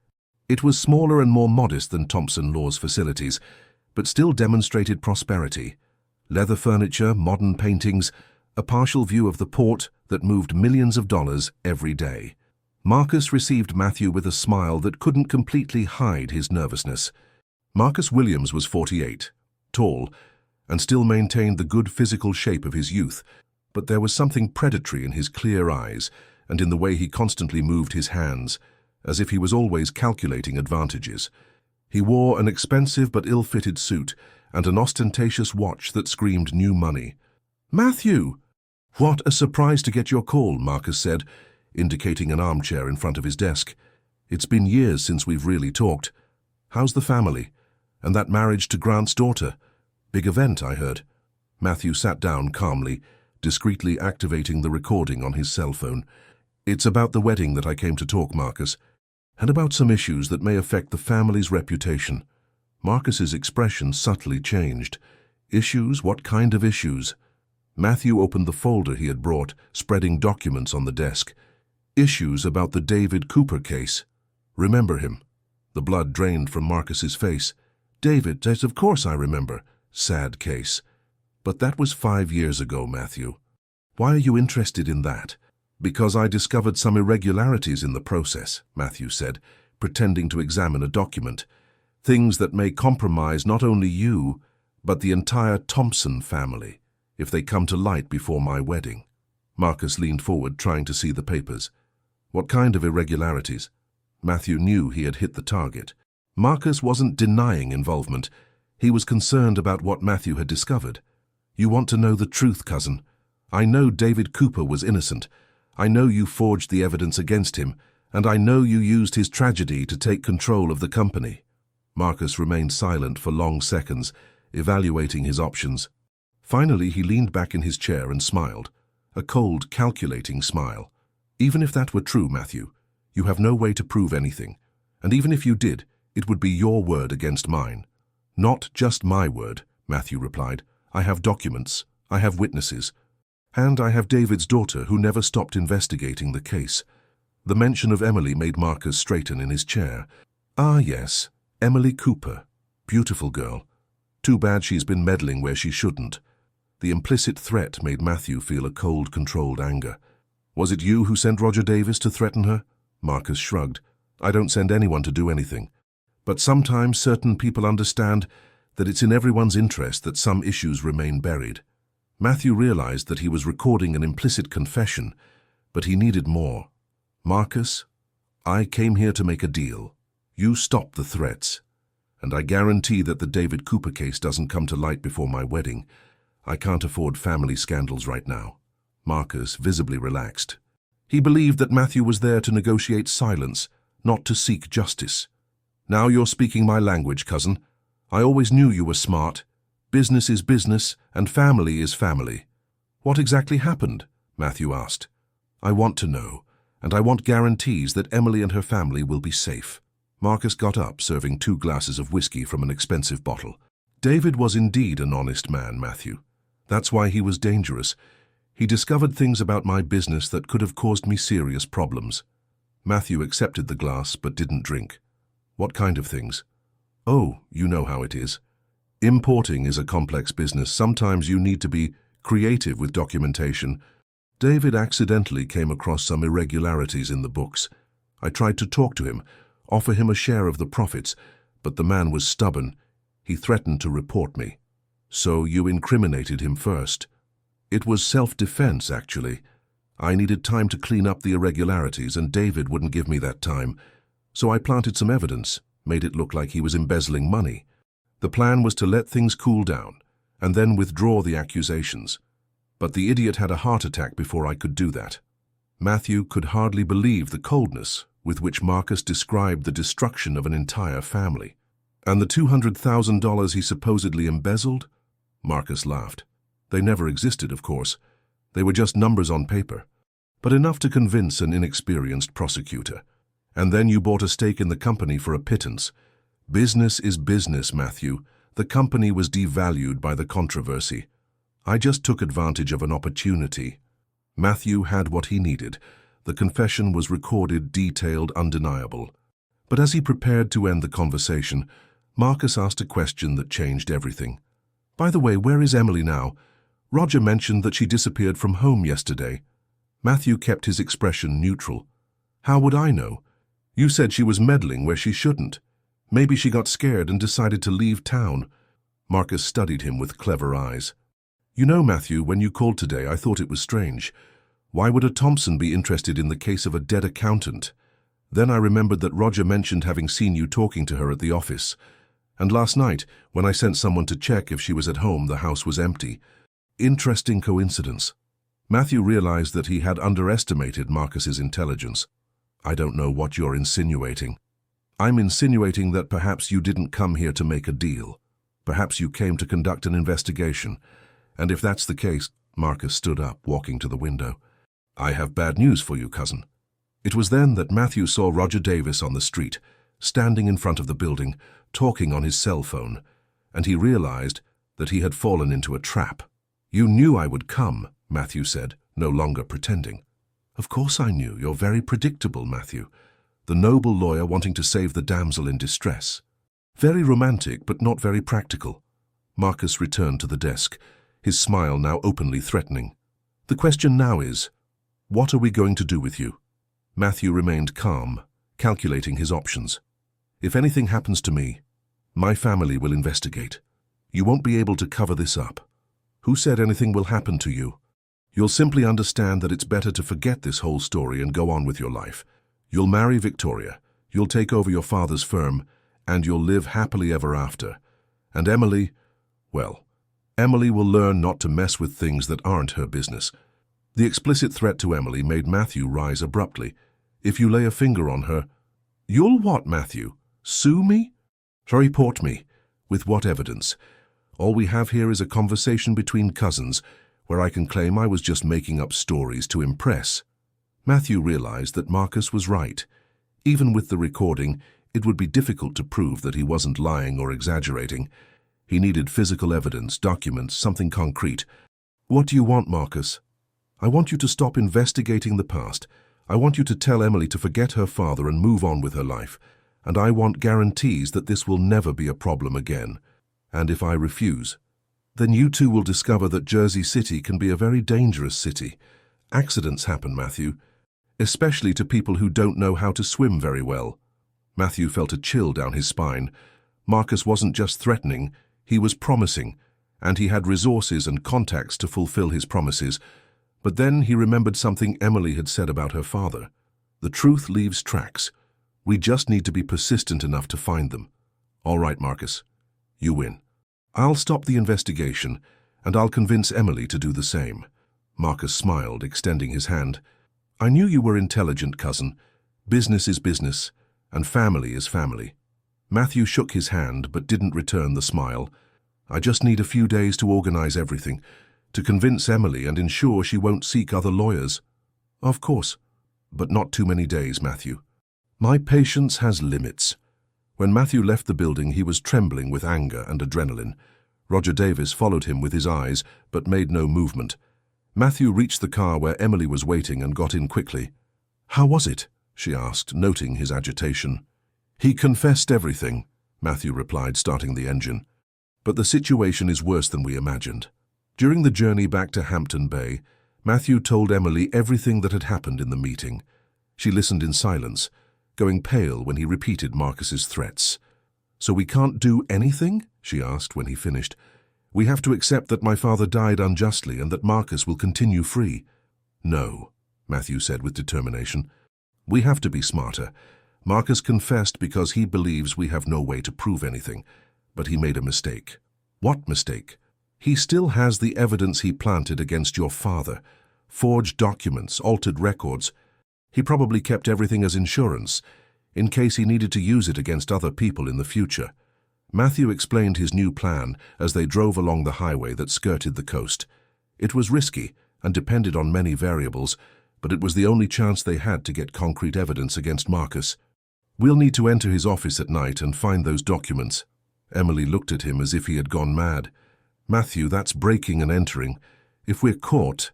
It was smaller and more modest than Thompson Law's facilities, but still demonstrated prosperity. Leather furniture, modern paintings, a partial view of the port that moved millions of dollars every day. Marcus received Matthew with a smile that couldn't completely hide his nervousness. Marcus Williams was 48, tall, and still maintained the good physical shape of his youth, but there was something predatory in his clear eyes and in the way he constantly moved his hands, as if he was always calculating advantages. He wore an expensive but ill-fitted suit and an ostentatious watch that screamed new money. Matthew! What a surprise to get your call, Marcus said, indicating an armchair in front of his desk. It's been years since we've really talked. How's the family? And that marriage to Grant's daughter? Big event, I heard. Matthew sat down calmly, discreetly activating the recording on his cell phone. It's about the wedding that I came to talk, Marcus, and about some issues that may affect the family's reputation. Marcus's expression subtly changed. Issues? What kind of issues? Matthew opened the folder he had brought, spreading documents on the desk. Issues about the David Cooper case. Remember him? The blood drained from Marcus's face. David, yes, of course I remember. Sad case. But that was 5 years ago, Matthew. Why are you interested in that? Because I discovered some irregularities in the process, Matthew said, pretending to examine a document. Things that may compromise not only you, but the entire Thompson family, if they come to light before my wedding. Marcus leaned forward, trying to see the papers. What kind of irregularities? Matthew knew he had hit the target. Marcus wasn't denying involvement. He was concerned about what Matthew had discovered. You want to know the truth, cousin. I know David Cooper was innocent. I know you forged the evidence against him, and I know you used his tragedy to take control of the company. Marcus remained silent for long seconds, evaluating his options. Finally, he leaned back in his chair and smiled, a cold, calculating smile. Even if that were true, Matthew, you have no way to prove anything, and even if you did, it would be your word against mine. Not just my word, Matthew replied. I have documents, I have witnesses, and I have David's daughter who never stopped investigating the case. The mention of Emily made Marcus straighten in his chair. Ah, yes, Emily Cooper. Beautiful girl. Too bad she's been meddling where she shouldn't. The implicit threat made Matthew feel a cold, controlled anger. Was it you who sent Roger Davis to threaten her? Marcus shrugged. I don't send anyone to do anything. But sometimes certain people understand that it's in everyone's interest that some issues remain buried. Matthew realized that he was recording an implicit confession, but he needed more. Marcus, I came here to make a deal. You stop the threats, and I guarantee that the David Cooper case doesn't come to light before my wedding. I can't afford family scandals right now. Marcus visibly relaxed. He believed that Matthew was there to negotiate silence, not to seek justice. Now you're speaking my language, cousin. I always knew you were smart. Business is business, and family is family. What exactly happened? Matthew asked. I want to know, and I want guarantees that Emily and her family will be safe. Marcus got up, serving 2 glasses of whiskey from an expensive bottle. David was indeed an honest man, Matthew. That's why he was dangerous. He discovered things about my business that could have caused me serious problems. Matthew accepted the glass but didn't drink. What kind of things? Oh, you know how it is. Importing is a complex business. Sometimes you need to be creative with documentation. David accidentally came across some irregularities in the books. I tried to talk to him, offer him a share of the profits, but the man was stubborn. He threatened to report me. So you incriminated him first. It was self-defense, actually. I needed time to clean up the irregularities, and David wouldn't give me that time. So I planted some evidence, made it look like he was embezzling money. The plan was to let things cool down, and then withdraw the accusations. But the idiot had a heart attack before I could do that. Matthew could hardly believe the coldness with which Marcus described the destruction of an entire family. And the $200,000 he supposedly embezzled? Marcus laughed. They never existed, of course. They were just numbers on paper, but enough to convince an inexperienced prosecutor. And then you bought a stake in the company for a pittance. Business is business, Matthew. The company was devalued by the controversy. I just took advantage of an opportunity. Matthew had what he needed. The confession was recorded, detailed, undeniable. But as he prepared to end the conversation, Marcus asked a question that changed everything. By the way, where is Emily now? Roger mentioned that she disappeared from home yesterday. Matthew kept his expression neutral. How would I know? You said she was meddling where she shouldn't. Maybe she got scared and decided to leave town. Marcus studied him with clever eyes. You know, Matthew, when you called today, I thought it was strange. Why would a Thompson be interested in the case of a dead accountant? Then I remembered that Roger mentioned having seen you talking to her at the office. And last night, when I sent someone to check if she was at home, the house was empty. Interesting coincidence. Matthew realized that he had underestimated Marcus's intelligence. I don't know what you're insinuating. I'm insinuating that perhaps you didn't come here to make a deal. Perhaps you came to conduct an investigation. And if that's the case, Marcus stood up, walking to the window. I have bad news for you, cousin. It was then that Matthew saw Roger Davis on the street, standing in front of the building, talking on his cell phone, and he realized that he had fallen into a trap. You knew I would come, Matthew said, no longer pretending. Of course I knew. You're very predictable, Matthew. The noble lawyer wanting to save the damsel in distress. Very romantic, but not very practical. Marcus returned to the desk, his smile now openly threatening. The question now is, what are we going to do with you? Matthew remained calm, calculating his options. If anything happens to me, my family will investigate. You won't be able to cover this up. Who said anything will happen to you? You'll simply understand that it's better to forget this whole story and go on with your life. You'll marry Victoria, you'll take over your father's firm, and you'll live happily ever after. And Emily, well, Emily will learn not to mess with things that aren't her business. The explicit threat to Emily made Matthew rise abruptly. If you lay a finger on her, you'll what, Matthew? Sue me? Report me. With what evidence? All we have here is a conversation between cousins, where I can claim I was just making up stories to impress. Matthew realized that Marcus was right. Even with the recording, it would be difficult to prove that he wasn't lying or exaggerating. He needed physical evidence, documents, something concrete. What do you want, Marcus? I want you to stop investigating the past. I want you to tell Emily to forget her father and move on with her life. And I want guarantees that this will never be a problem again. And if I refuse, then you two will discover that Jersey City can be a very dangerous city. Accidents happen, Matthew, especially to people who don't know how to swim very well. Matthew felt a chill down his spine. Marcus wasn't just threatening, he was promising, and he had resources and contacts to fulfill his promises. But then he remembered something Emily had said about her father. The truth leaves tracks. We just need to be persistent enough to find them. All right, Marcus, you win. I'll stop the investigation, and I'll convince Emily to do the same. Marcus smiled, extending his hand. I knew you were intelligent, cousin. Business is business, and family is family. Matthew shook his hand, but didn't return the smile. I just need a few days to organize everything, to convince Emily and ensure she won't seek other lawyers. Of course, but not too many days, Matthew. My patience has limits. When Matthew left the building, he was trembling with anger and adrenaline. Roger Davis followed him with his eyes, but made no movement. Matthew reached the car where Emily was waiting and got in quickly. How was it? She asked, noting his agitation. He confessed everything, Matthew replied, starting the engine. But the situation is worse than we imagined. During the journey back to Hampton Bay, Matthew told Emily everything that had happened in the meeting. She listened in silence, going pale when he repeated Marcus's threats. So we can't do anything? She asked when he finished. We have to accept that my father died unjustly and that Marcus will continue free. No, Matthew said with determination. We have to be smarter. Marcus confessed because he believes we have no way to prove anything, but he made a mistake. What mistake? He still has the evidence he planted against your father. Forged documents, altered records. He probably kept everything as insurance, in case he needed to use it against other people in the future. Matthew explained his new plan as they drove along the highway that skirted the coast. It was risky and depended on many variables, but it was the only chance they had to get concrete evidence against Marcus. We'll need to enter his office at night and find those documents. Emily looked at him as if he had gone mad. Matthew, that's breaking and entering. If we're caught,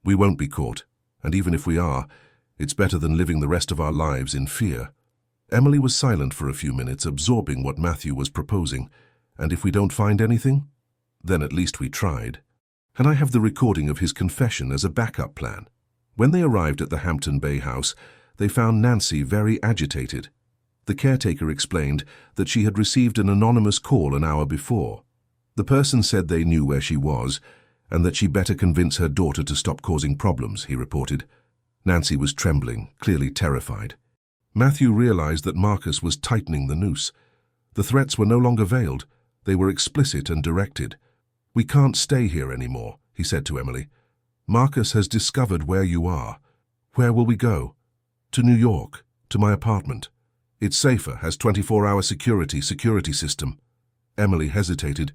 we won't be caught. And even if we are, it's better than living the rest of our lives in fear. Emily was silent for a few minutes, absorbing what Matthew was proposing. And if we don't find anything, then at least we tried. And I have the recording of his confession as a backup plan. When they arrived at the Hampton Bay house, they found Nancy very agitated. The caretaker explained that she had received an anonymous call an hour before. The person said they knew where she was, and that she better convince her daughter to stop causing problems, he reported. Nancy was trembling, clearly terrified. Matthew realized that Marcus was tightening the noose. The threats were no longer veiled. They were explicit and directed. We can't stay here anymore, he said to Emily. "Marcus has discovered where you are. Where will we go?" "To New York, to my apartment. It's safer, has 24-hour security system." Emily hesitated.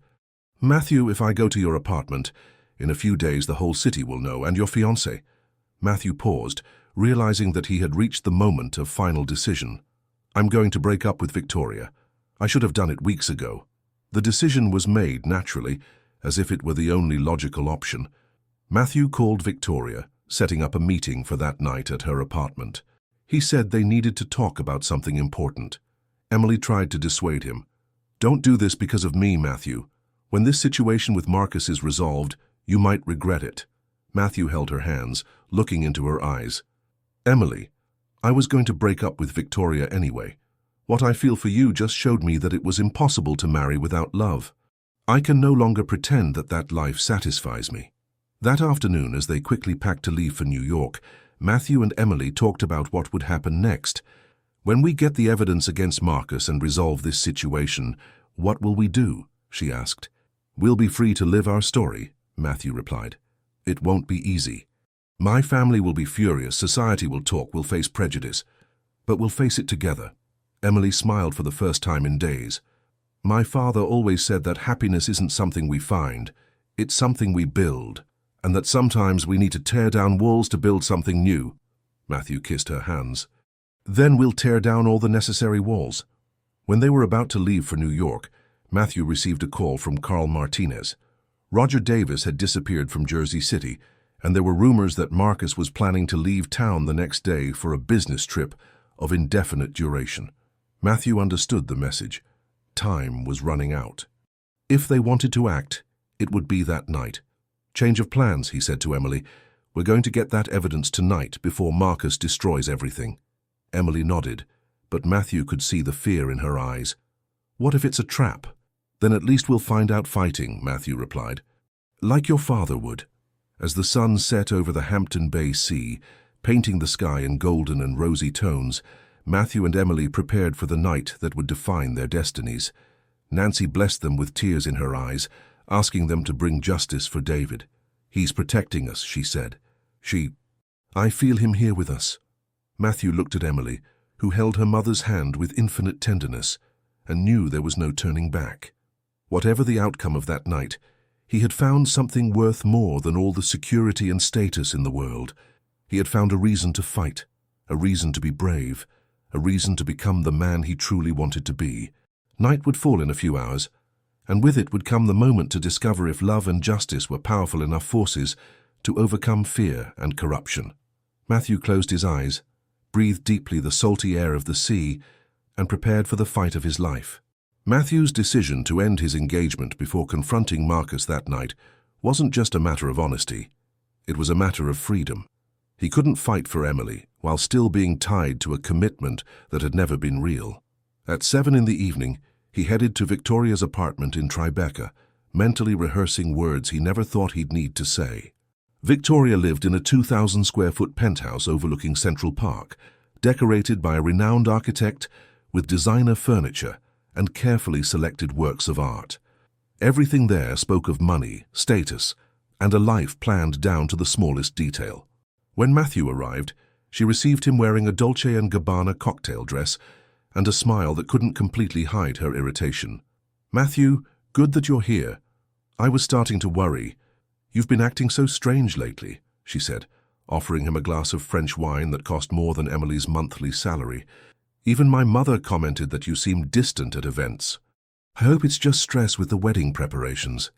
"Matthew, if I go to your apartment, in a few days the whole city will know, and your fiancé." Matthew paused, realizing that he had reached the moment of final decision. "I'm going to break up with Victoria. I should have done it weeks ago." The decision was made naturally, as if it were the only logical option. Matthew called Victoria, setting up a meeting for that night at her apartment. He said they needed to talk about something important. Emily tried to dissuade him. "Don't do this because of me, Matthew. When this situation with Marcus is resolved, you might regret it." Matthew held her hands, looking into her eyes. "Emily, I was going to break up with Victoria anyway. What I feel for you just showed me that it was impossible to marry without love. I can no longer pretend that that life satisfies me." That afternoon, as they quickly packed to leave for New York, Matthew and Emily talked about what would happen next. "When we get the evidence against Marcus and resolve this situation, what will we do?" she asked. "We'll be free to live our story," Matthew replied. "It won't be easy. My family will be furious, society will talk, we'll face prejudice. But we'll face it together." Emily smiled for the first time in days. "My father always said that happiness isn't something we find, it's something we build, and that sometimes we need to tear down walls to build something new." Matthew kissed her hands. "Then we'll tear down all the necessary walls." When they were about to leave for New York, Matthew received a call from Carl Martinez. Roger Davis had disappeared from Jersey City, and there were rumors that Marcus was planning to leave town the next day for a business trip of indefinite duration. Matthew understood the message. Time was running out. If they wanted to act, it would be that night. "Change of plans," he said to Emily. "We're going to get that evidence tonight before Marcus destroys everything." Emily nodded, but Matthew could see the fear in her eyes. "What if it's a trap?" "Then at least we'll find out fighting," Matthew replied. "Like your father would." As the sun set over the Hampton Bay Sea, painting the sky in golden and rosy tones, Matthew and Emily prepared for the night that would define their destinies. Nancy blessed them with tears in her eyes, asking them to bring justice for David. "He's protecting us," she said. "I feel him here with us." Matthew looked at Emily, who held her mother's hand with infinite tenderness, and knew there was no turning back. Whatever the outcome of that night, he had found something worth more than all the security and status in the world. He had found a reason to fight, a reason to be brave, a reason to become the man he truly wanted to be. Night would fall in a few hours, and with it would come the moment to discover if love and justice were powerful enough forces to overcome fear and corruption. Matthew closed his eyes, breathed deeply the salty air of the sea, and prepared for the fight of his life. Matthew's decision to end his engagement before confronting Marcus that night wasn't just a matter of honesty. It was a matter of freedom. He couldn't fight for Emily while still being tied to a commitment that had never been real. At 7 in the evening, he headed to Victoria's apartment in Tribeca, mentally rehearsing words he never thought he'd need to say. Victoria lived in a 2,000-square-foot penthouse overlooking Central Park, decorated by a renowned architect with designer furniture and carefully selected works of art. Everything there spoke of money, status, and a life planned down to the smallest detail. When Matthew arrived, she received him wearing a Dolce & Gabbana cocktail dress and a smile that couldn't completely hide her irritation. "Matthew, good that you're here. I was starting to worry. You've been acting so strange lately," she said, offering him a glass of French wine that cost more than Emily's monthly salary. "Even my mother commented that you seemed distant at events." "I hope it's just stress with the wedding preparations."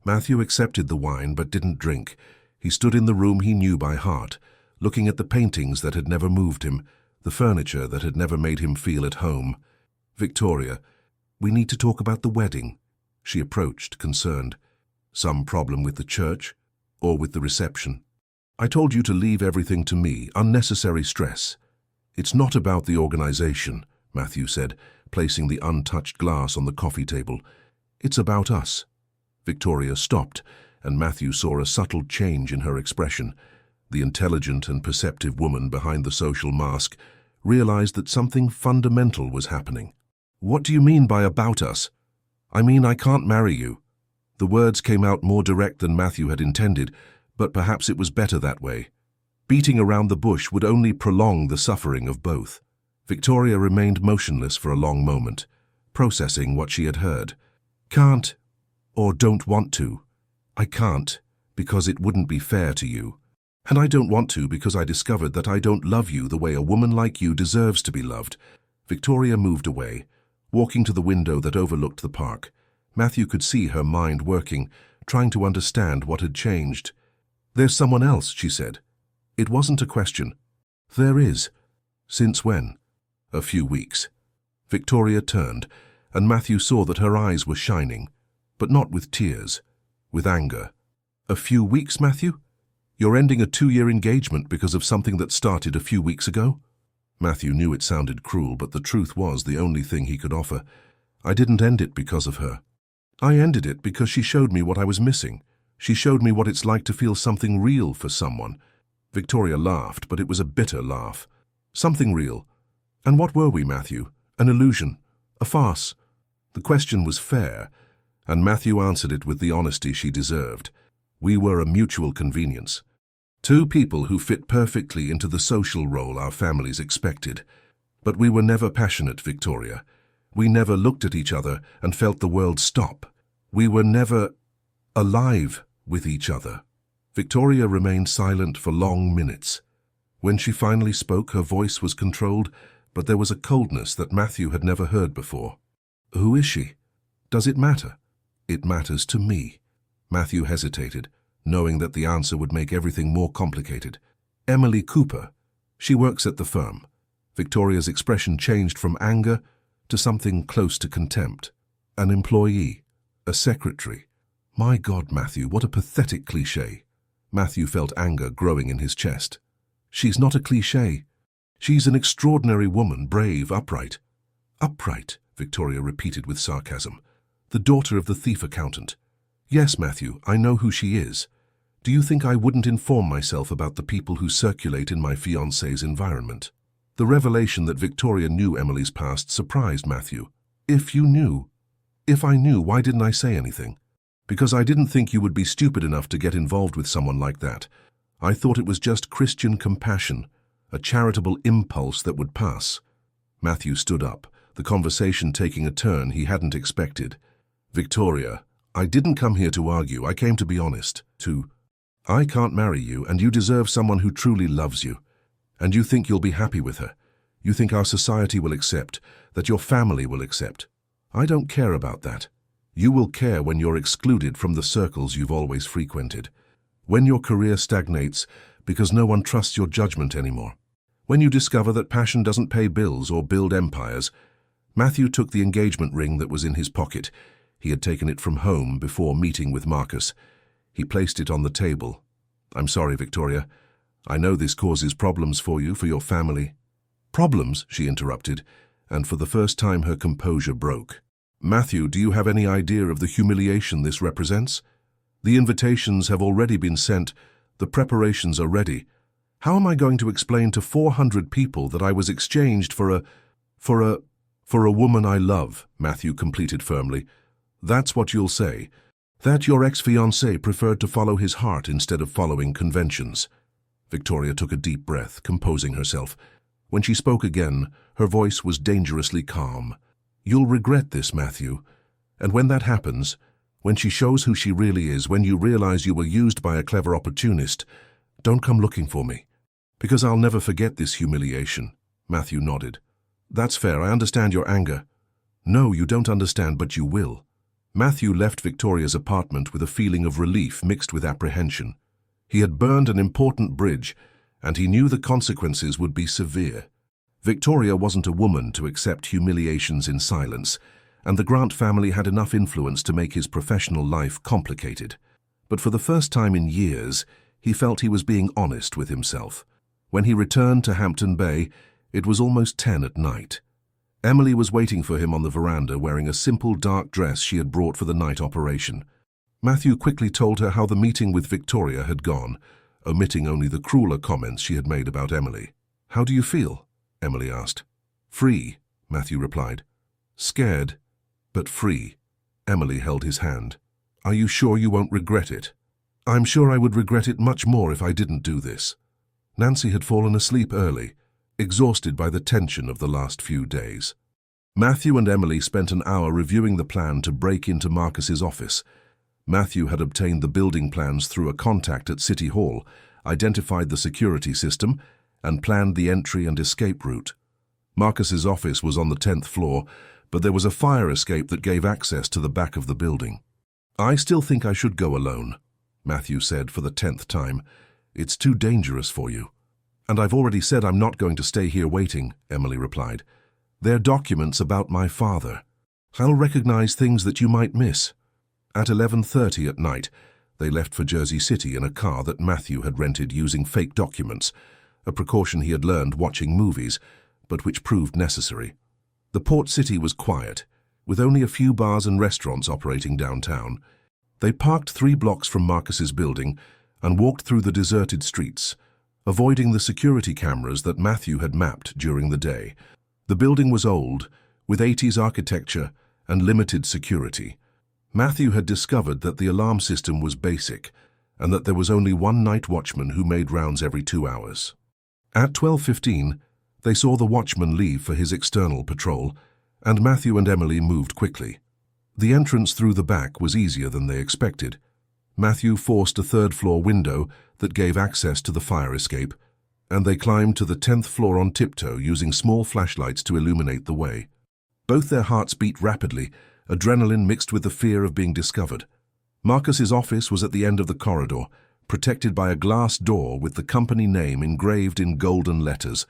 Matthew accepted the wine but didn't drink. He stood in the room he knew by heart, looking at the paintings that had never moved him, the furniture that had never made him feel at home. "Victoria, we need to talk about the wedding," she approached, concerned. "Some problem with the church, or with the reception?" "I told you to leave everything to me, unnecessary stress." "It's not about the organization," Matthew said, placing the untouched glass on the coffee table. "It's about us." Victoria stopped, and Matthew saw a subtle change in her expression. The intelligent and perceptive woman behind the social mask realized that something fundamental was happening. "What do you mean by about us?" "I mean I can't marry you." The words came out more direct than Matthew had intended, but perhaps it was better that way. Beating around the bush would only prolong the suffering of both. Victoria remained motionless for a long moment, processing what she had heard. Can't, or don't want to. I can't, because it wouldn't be fair to you. And I don't want to because I discovered that I don't love you the way a woman like you deserves to be loved. Victoria moved away, walking to the window that overlooked the park. Matthew could see her mind working, trying to understand what had changed. There's someone else, she said. It wasn't a question. There is. Since when? A few weeks. Victoria turned, and Matthew saw that her eyes were shining, but not with tears, with anger. A few weeks, Matthew? You're ending a 2-year engagement because of something that started a few weeks ago? Matthew knew it sounded cruel, but the truth was the only thing he could offer. I didn't end it because of her. I ended it because she showed me what I was missing. She showed me what it's like to feel something real for someone. Victoria laughed, but it was a bitter laugh. Something real. And what were we, Matthew? An illusion? A farce? The question was fair, and Matthew answered it with the honesty she deserved. We were a mutual convenience. 2 people who fit perfectly into the social role our families expected. But we were never passionate, Victoria. We never looked at each other and felt the world stop. We were never alive with each other. Victoria remained silent for long minutes. When she finally spoke, her voice was controlled, but there was a coldness that Matthew had never heard before. Who is she? Does it matter? It matters to me. Matthew hesitated, knowing that the answer would make everything more complicated. Emily Cooper. She works at the firm. Victoria's expression changed from anger to something close to contempt. An employee. A secretary. My God, Matthew, what a pathetic cliché. Matthew felt anger growing in his chest. She's not a cliché. She's an extraordinary woman, brave, upright. Upright, Victoria repeated with sarcasm. The daughter of the thief accountant. Yes, Matthew, I know who she is. Do you think I wouldn't inform myself about the people who circulate in my fiancé's environment? The revelation that Victoria knew Emily's past surprised Matthew. If you knew. If I knew, why didn't I say anything? Because I didn't think you would be stupid enough to get involved with someone like that. I thought it was just Christian compassion, a charitable impulse that would pass. Matthew stood up, the conversation taking a turn he hadn't expected. Victoria, I didn't come here to argue, I came to be honest. I can't marry you, and you deserve someone who truly loves you. And you think you'll be happy with her. You think our society will accept, that your family will accept. I don't care about that. You will care when you're excluded from the circles you've always frequented. When your career stagnates because no one trusts your judgment anymore. When you discover that passion doesn't pay bills or build empires. Matthew took the engagement ring that was in his pocket. He had taken it from home before meeting with Marcus. He placed it on the table. I'm sorry, Victoria. I know this causes problems for you, for your family. Problems, she interrupted, and for the first time her composure broke. Matthew, do you have any idea of the humiliation this represents? The invitations have already been sent. The preparations are ready. How am I going to explain to 400 people that I was exchanged for a woman I love? Matthew completed firmly. That's what you'll say. That your ex-fiancé preferred to follow his heart instead of following conventions. Victoria took a deep breath, composing herself. When she spoke again, her voice was dangerously calm. You'll regret this, Matthew. And when that happens, when she shows who she really is, when you realize you were used by a clever opportunist, don't come looking for me. Because I'll never forget this humiliation. Matthew nodded. That's fair, I understand your anger. No, you don't understand, but you will. Matthew left Victoria's apartment with a feeling of relief mixed with apprehension. He had burned an important bridge, and he knew the consequences would be severe. Victoria wasn't a woman to accept humiliations in silence, and the Grant family had enough influence to make his professional life complicated. But for the first time in years, he felt he was being honest with himself. When he returned to Hampton Bay, it was almost 10 at night. Emily was waiting for him on the veranda wearing a simple dark dress she had brought for the night operation. Matthew quickly told her how the meeting with Victoria had gone, omitting only the crueler comments she had made about Emily. How do you feel? Emily asked. Free, Matthew replied. Scared, but free. Emily held his hand. Are you sure you won't regret it? I'm sure I would regret it much more if I didn't do this. Nancy had fallen asleep early, exhausted by the tension of the last few days. Matthew and Emily spent an hour reviewing the plan to break into Marcus's office. Matthew had obtained the building plans through a contact at City Hall, identified the security system, and planned the entry and escape route. Marcus's office was on the 10th floor, but there was a fire escape that gave access to the back of the building. I still think I should go alone, Matthew said for the 10th time. It's too dangerous for you. And I've already said I'm not going to stay here waiting, Emily replied. They're documents about my father. I'll recognize things that you might miss. At 11:30 at night, they left for Jersey City in a car that Matthew had rented using fake documents, a precaution he had learned watching movies, but which proved necessary. The port city was quiet, with only a few bars and restaurants operating downtown. They parked 3 blocks from Marcus's building and walked through the deserted streets, avoiding the security cameras that Matthew had mapped during the day. The building was old, with 80s architecture and limited security. Matthew had discovered that the alarm system was basic and that there was only one night watchman who made rounds every 2 hours. At 12:15, they saw the watchman leave for his external patrol, and Matthew and Emily moved quickly. The entrance through the back was easier than they expected. Matthew forced a 3rd-floor window that gave access to the fire escape, and they climbed to the 10th floor on tiptoe using small flashlights to illuminate the way. Both their hearts beat rapidly, adrenaline mixed with the fear of being discovered. Marcus's office was at the end of the corridor, protected by a glass door with the company name engraved in golden letters.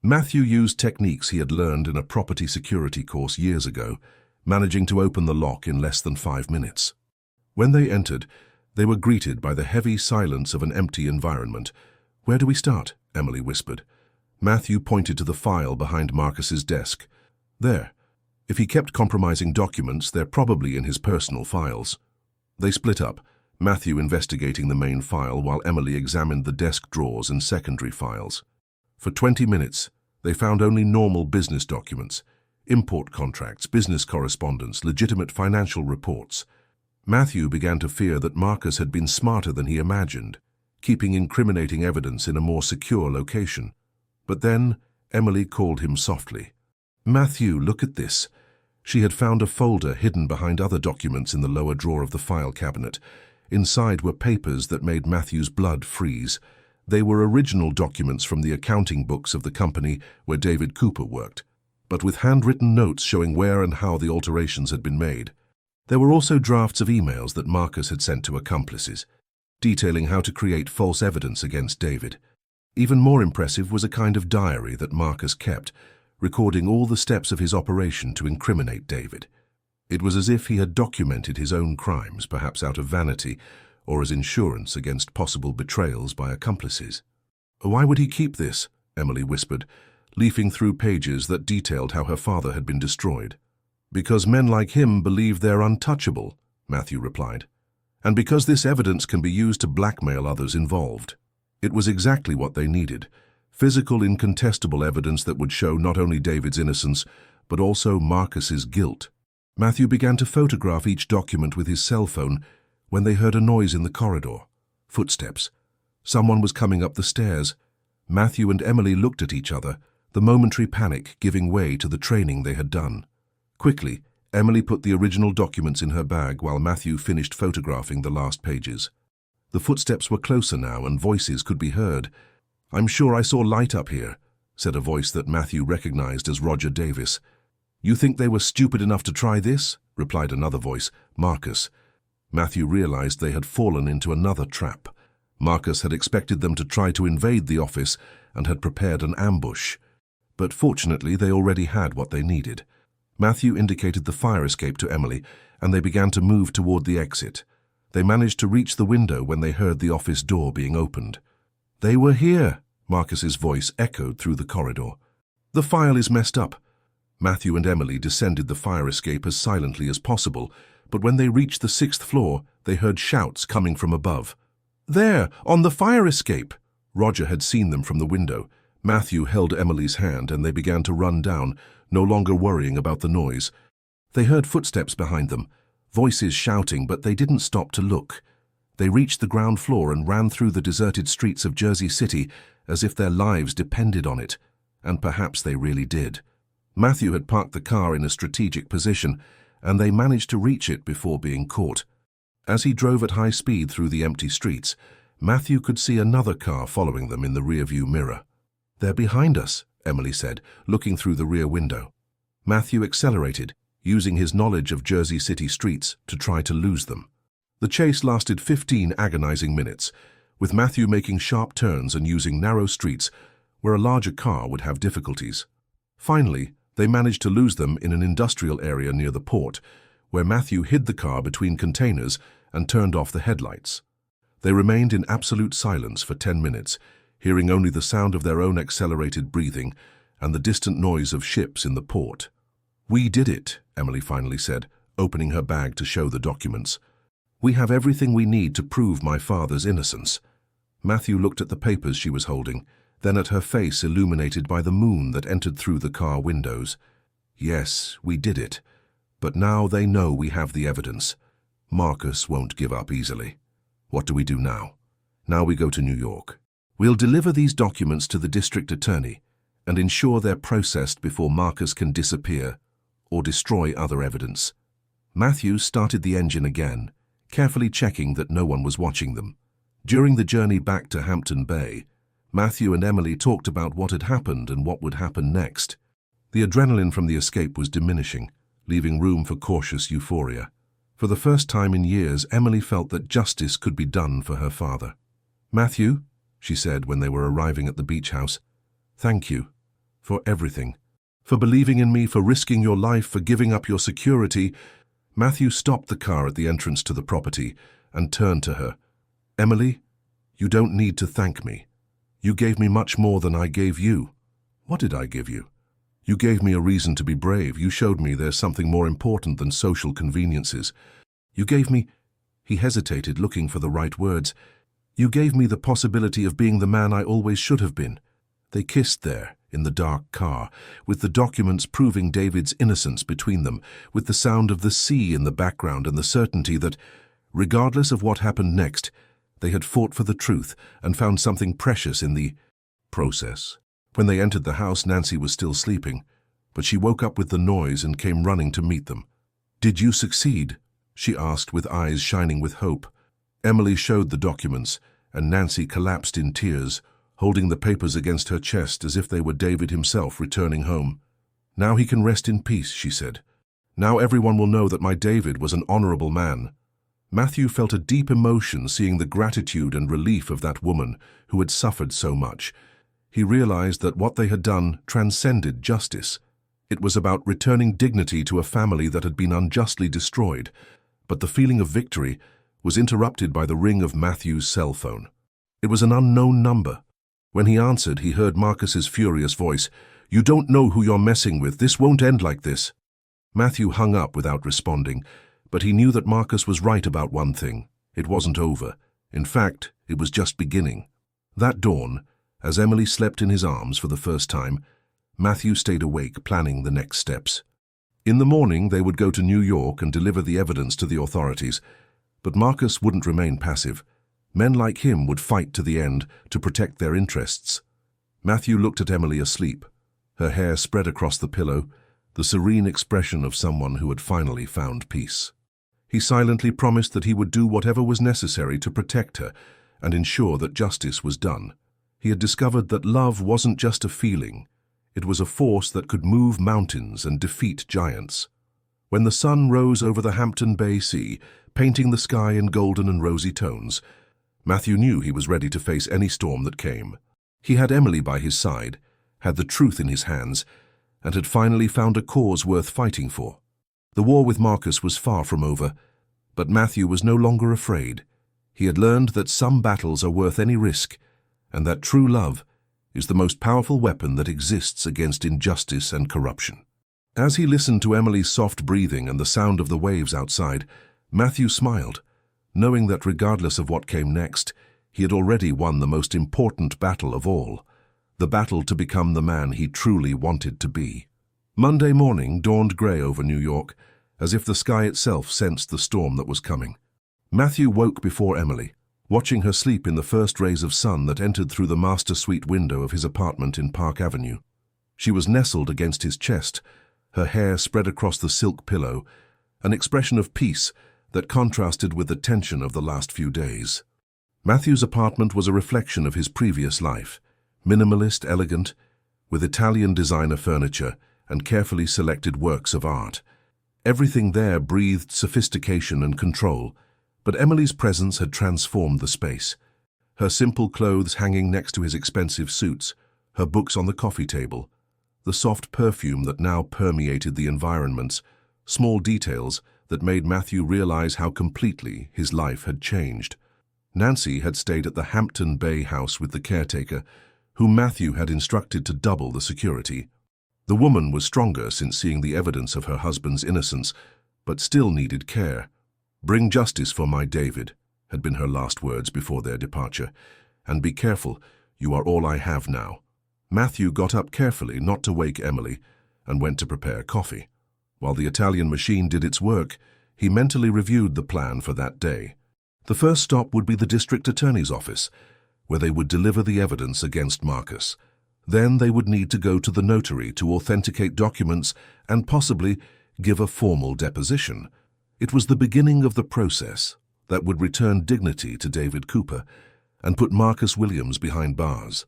Matthew used techniques he had learned in a property security course years ago, managing to open the lock in less than 5 minutes. When they entered, they were greeted by the heavy silence of an empty environment. "Where do we start?" Emily whispered. Matthew pointed to the file behind Marcus's desk. "There. If he kept compromising documents, they're probably in his personal files." They split up, Matthew investigating the main file while Emily examined the desk drawers and secondary files. For 20 minutes, they found only normal business documents, import contracts, business correspondence, legitimate financial reports. Matthew began to fear that Marcus had been smarter than he imagined, keeping incriminating evidence in a more secure location. But then Emily called him softly. "Matthew, look at this." She had found a folder hidden behind other documents in the lower drawer of the file cabinet. Inside were papers that made Matthew's blood freeze. They were original documents from the accounting books of the company where David Cooper worked, but with handwritten notes showing where and how the alterations had been made. There were also drafts of emails that Marcus had sent to accomplices, detailing how to create false evidence against David. Even more impressive was a kind of diary that Marcus kept, recording all the steps of his operation to incriminate David. It was as if he had documented his own crimes, perhaps out of vanity, or as insurance against possible betrayals by accomplices. "Why would he keep this?" Emily whispered, leafing through pages that detailed how her father had been destroyed. "Because men like him believe they're untouchable," Matthew replied. "And because this evidence can be used to blackmail others involved." It was exactly what they needed. Physical, incontestable evidence that would show not only David's innocence, but also Marcus's guilt. Matthew began to photograph each document with his cell phone when they heard a noise in the corridor. Footsteps. Someone was coming up the stairs. Matthew and Emily looked at each other, the momentary panic giving way to the training they had done. Quickly, Emily put the original documents in her bag while Matthew finished photographing the last pages. The footsteps were closer now and voices could be heard. "I'm sure I saw light up here," said a voice that Matthew recognized as Roger Davis. "You think they were stupid enough to try this?" replied another voice, Marcus. Matthew realized they had fallen into another trap. Marcus had expected them to try to invade the office and had prepared an ambush. But fortunately, they already had what they needed. Matthew indicated the fire escape to Emily, and they began to move toward the exit. They managed to reach the window when they heard the office door being opened. "They were here," Marcus's voice echoed through the corridor. "The file is messed up." Matthew and Emily descended the fire escape as silently as possible, but when they reached the 6th floor, they heard shouts coming from above. "There, on the fire escape!" Roger had seen them from the window. Matthew held Emily's hand and they began to run down, no longer worrying about the noise. They heard footsteps behind them, Voices shouting, but they didn't stop to look. They reached the ground floor and ran through the deserted streets of Jersey City as if their lives depended on it, and perhaps they really did. Matthew had parked the car in a strategic position, and they managed to reach it before being caught. As he drove at high speed through the empty streets, Matthew could see another car following them in the rearview mirror. "They're behind us," Emily said, looking through the rear window. Matthew accelerated, using his knowledge of Jersey City streets to try to lose them. The chase lasted 15 agonizing minutes, with Matthew making sharp turns and using narrow streets where a larger car would have difficulties. Finally, they managed to lose them in an industrial area near the port, where Matthew hid the car between containers and turned off the headlights. They remained in absolute silence for 10 minutes, hearing only the sound of their own accelerated breathing and the distant noise of ships in the port. "We did it," Emily finally said, opening her bag to show the documents. "We have everything we need to prove my father's innocence." Matthew looked at the papers she was holding, then at her face illuminated by the moon that entered through the car windows. "Yes, we did it. But now they know we have the evidence. Marcus won't give up easily. What do we do now?" "Now we go to New York. We'll deliver these documents to the district attorney and ensure they're processed before Marcus can disappear or destroy other evidence." Matthew started the engine again, carefully checking that no one was watching them. During the journey back to Hampton Bay, Matthew and Emily talked about what had happened and what would happen next. The adrenaline from the escape was diminishing, leaving room for cautious euphoria. For the first time in years, Emily felt that justice could be done for her father. "Matthew," she said when they were arriving at the beach house, "thank you for everything. For believing in me, for risking your life, for giving up your security." Matthew stopped the car at the entrance to the property and turned to her. "Emily, you don't need to thank me. You gave me much more than I gave you." "What did I give you?" "You gave me a reason to be brave. You showed me there's something more important than social conveniences. You gave me—" He hesitated, looking for the right words. "You gave me the possibility of being the man I always should have been." They kissed there, in the dark car, with the documents proving David's innocence between them, with the sound of the sea in the background and the certainty that, regardless of what happened next, they had fought for the truth and found something precious in the process. When they entered the house, Nancy was still sleeping, but she woke up with the noise and came running to meet them. "Did you succeed?" she asked, with eyes shining with hope. Emily showed the documents, and Nancy collapsed in tears, holding the papers against her chest as if they were David himself returning home. "Now he can rest in peace," she said. "Now everyone will know that my David was an honorable man." Matthew felt a deep emotion seeing the gratitude and relief of that woman who had suffered so much. He realized that what they had done transcended justice. It was about returning dignity to a family that had been unjustly destroyed, but the feeling of victory was interrupted by the ring of Matthew's cell phone. It was an unknown number. When he answered, he heard Marcus's furious voice. "You don't know who you're messing with. This won't end like this." Matthew hung up without responding, but he knew that Marcus was right about one thing. It wasn't over. In fact, it was just beginning. That dawn, as Emily slept in his arms for the first time, Matthew stayed awake, planning the next steps. In the morning, they would go to New York and deliver the evidence to the authorities. But Marcus wouldn't remain passive. Men like him would fight to the end to protect their interests. Matthew looked at Emily asleep, her hair spread across the pillow, the serene expression of someone who had finally found peace. He silently promised that he would do whatever was necessary to protect her and ensure that justice was done. He had discovered that love wasn't just a feeling. It was a force that could move mountains and defeat giants. When the sun rose over the Hampton Bay Sea, painting the sky in golden and rosy tones, Matthew knew he was ready to face any storm that came. He had Emily by his side, had the truth in his hands, and had finally found a cause worth fighting for. The war with Marcus was far from over, but Matthew was no longer afraid. He had learned that some battles are worth any risk, and that true love is the most powerful weapon that exists against injustice and corruption. As he listened to Emily's soft breathing and the sound of the waves outside, Matthew smiled, knowing that regardless of what came next, he had already won the most important battle of all, the battle to become the man he truly wanted to be. Monday morning dawned grey over New York, as if the sky itself sensed the storm that was coming. Matthew woke before Emily, watching her sleep in the first rays of sun that entered through the master suite window of his apartment in Park Avenue. She was nestled against his chest, her hair spread across the silk pillow, an expression of peace that contrasted with the tension of the last few days. Matthew's apartment was a reflection of his previous life, minimalist, elegant, with Italian designer furniture and carefully selected works of art. Everything there breathed sophistication and control, but Emily's presence had transformed the space. Her simple clothes hanging next to his expensive suits, her books on the coffee table, the soft perfume that now permeated the environments, small details that made Matthew realize how completely his life had changed. Nancy had stayed at the Hampton Bay house with the caretaker, whom Matthew had instructed to double the security. The woman was stronger since seeing the evidence of her husband's innocence, but still needed care. "Bring justice for my David," had been her last words before their departure. "And be careful, you are all I have now." Matthew got up carefully not to wake Emily and went to prepare coffee. While the Italian machine did its work, he mentally reviewed the plan for that day. The first stop would be the district attorney's office, where they would deliver the evidence against Marcus. Then they would need to go to the notary to authenticate documents and possibly give a formal deposition. It was the beginning of the process that would return dignity to David Cooper and put Marcus Williams behind bars.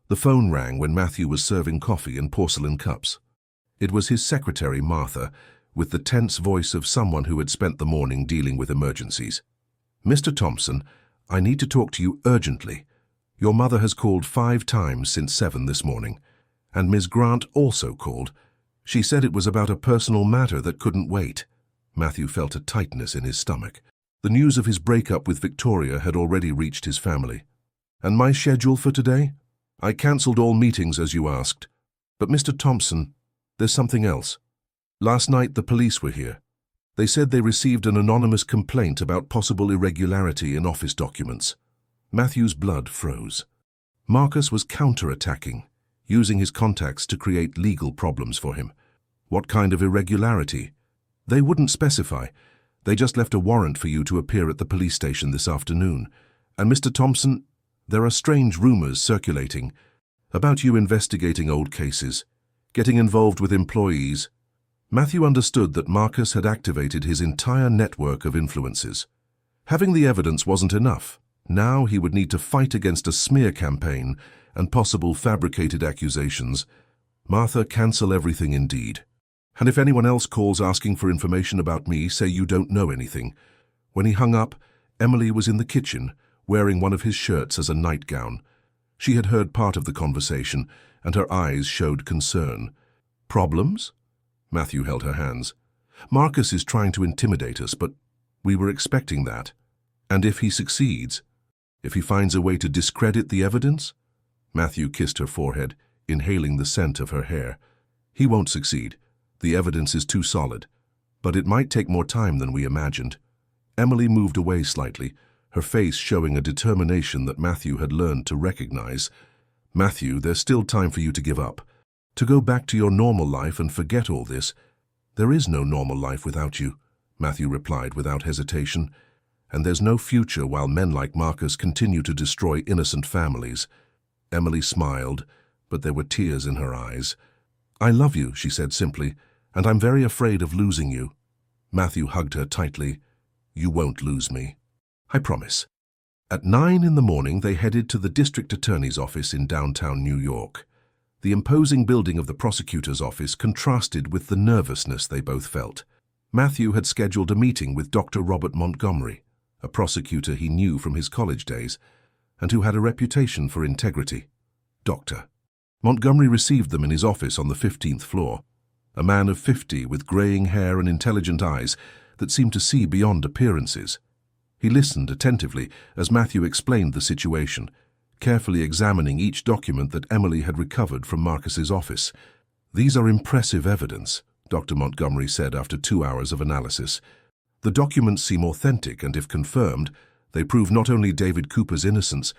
The phone rang when Matthew was serving coffee in porcelain cups. It was his secretary, Martha, with the tense voice of someone who had spent the morning dealing with emergencies. "Mr. Thompson, I need to talk to you urgently. Your mother has called 5 times since 7 this morning, and Ms. Grant also called. She said it was about a personal matter that couldn't wait." Matthew felt a tightness in his stomach. The news of his breakup with Victoria had already reached his family. "And my schedule for today? I cancelled all meetings as you asked. But Mr. Thompson, there's something else. Last night the police were here. They said they received an anonymous complaint about possible irregularity in office documents." Matthew's blood froze. Marcus was counter-attacking, using his contacts to create legal problems for him. What kind of irregularity? They wouldn't specify. They just left a warrant for you to appear at the police station this afternoon. And Mr. Thompson, there are strange rumors circulating about you investigating old cases, getting involved with employees. Matthew understood that Marcus had activated his entire network of influences. Having the evidence wasn't enough. Now he would need to fight against a smear campaign and possible fabricated accusations. "Martha, cancel everything indeed. And if anyone else calls asking for information about me, say you don't know anything." When he hung up, Emily was in the kitchen, wearing one of his shirts as a nightgown. She had heard part of the conversation, and her eyes showed concern. "Problems?" Matthew held her hands. "Marcus is trying to intimidate us, but we were expecting that. And if he succeeds, if he finds a way to discredit the evidence?" Matthew kissed her forehead, inhaling the scent of her hair. "He won't succeed. The evidence is too solid. But it might take more time than we imagined." Emily moved away slightly, her face showing a determination that Matthew had learned to recognize. "Matthew, there's still time for you to give up, to go back to your normal life and forget all this." "There is no normal life without you," Matthew replied without hesitation. "And there's no future while men like Marcus continue to destroy innocent families." Emily smiled, but there were tears in her eyes. "I love you," she said simply, "and I'm very afraid of losing you." Matthew hugged her tightly. "You won't lose me. I promise." At 9 in the morning, they headed to the district attorney's office in downtown New York. The imposing building of the prosecutor's office contrasted with the nervousness they both felt. Matthew had scheduled a meeting with Dr. Robert Montgomery, a prosecutor he knew from his college days, and who had a reputation for integrity. Dr. Montgomery received them in his office on the 15th floor, a man of 50 with graying hair and intelligent eyes that seemed to see beyond appearances. He listened attentively as Matthew explained the situation, carefully examining each document that Emily had recovered from Marcus's office. "These are impressive evidence," Dr. Montgomery said after 2 hours of analysis. "The documents seem authentic, and if confirmed, they prove not only David Cooper's innocence,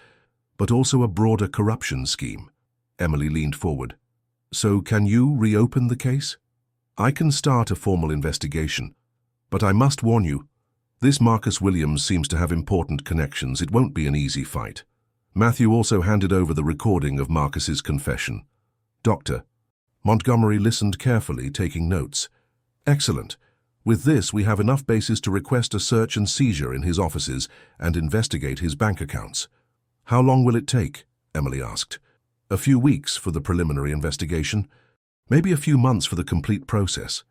but also a broader corruption scheme." Emily leaned forward. "So can you reopen the case?" "I can start a formal investigation, But I must warn you, this Marcus Williams seems to have important connections. It won't be an easy fight. Matthew also handed over the recording of Marcus's confession. Doctor. Montgomery listened carefully, taking notes. Excellent. With this, we have enough basis to request a search and seizure in his offices and investigate his bank accounts. How long will it take? Emily asked. A few weeks for the preliminary investigation. Maybe a few months for the complete process.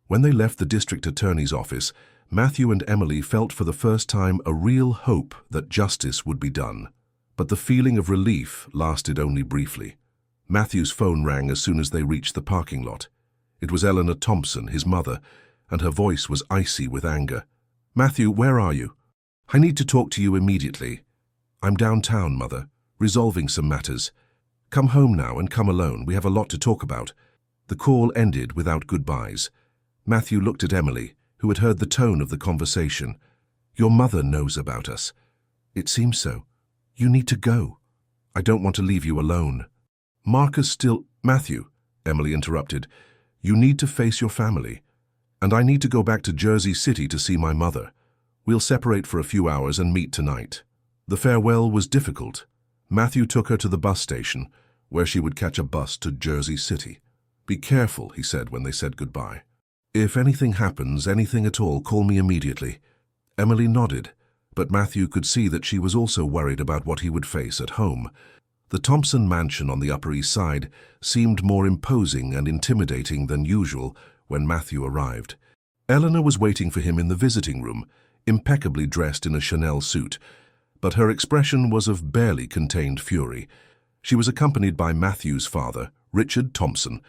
When they left the district attorney's office, Matthew and Emily felt for the first time a real hope that justice would be done. But the feeling of relief lasted only briefly. Matthew's phone rang as soon as they reached the parking lot. It was Eleanor Thompson, his mother, and her voice was icy with anger. Matthew, where are you? I need to talk to you immediately. I'm downtown, Mother, resolving some matters. Come home now and come alone. We have a lot to talk about. The call ended without goodbyes. Matthew looked at Emily, who had heard the tone of the conversation. Your mother knows about us. It seems so. You need to go. I don't want to leave you alone. Marcus still... Matthew, Emily interrupted. You need to face your family. And I need to go back to Jersey City to see my mother. We'll separate for a few hours and meet tonight. The farewell was difficult. Matthew took her to the bus station, where she would catch a bus to Jersey City. Be careful, he said when they said goodbye. If anything happens, anything at all, call me immediately. Emily nodded, but Matthew could see that she was also worried about what he would face at home. The Thompson mansion on the Upper East Side seemed more imposing and intimidating than usual when Matthew arrived. Eleanor was waiting for him in the visiting room, impeccably dressed in a Chanel suit, but her expression was of barely contained fury. She was accompanied by Matthew's father, Richard Thompson,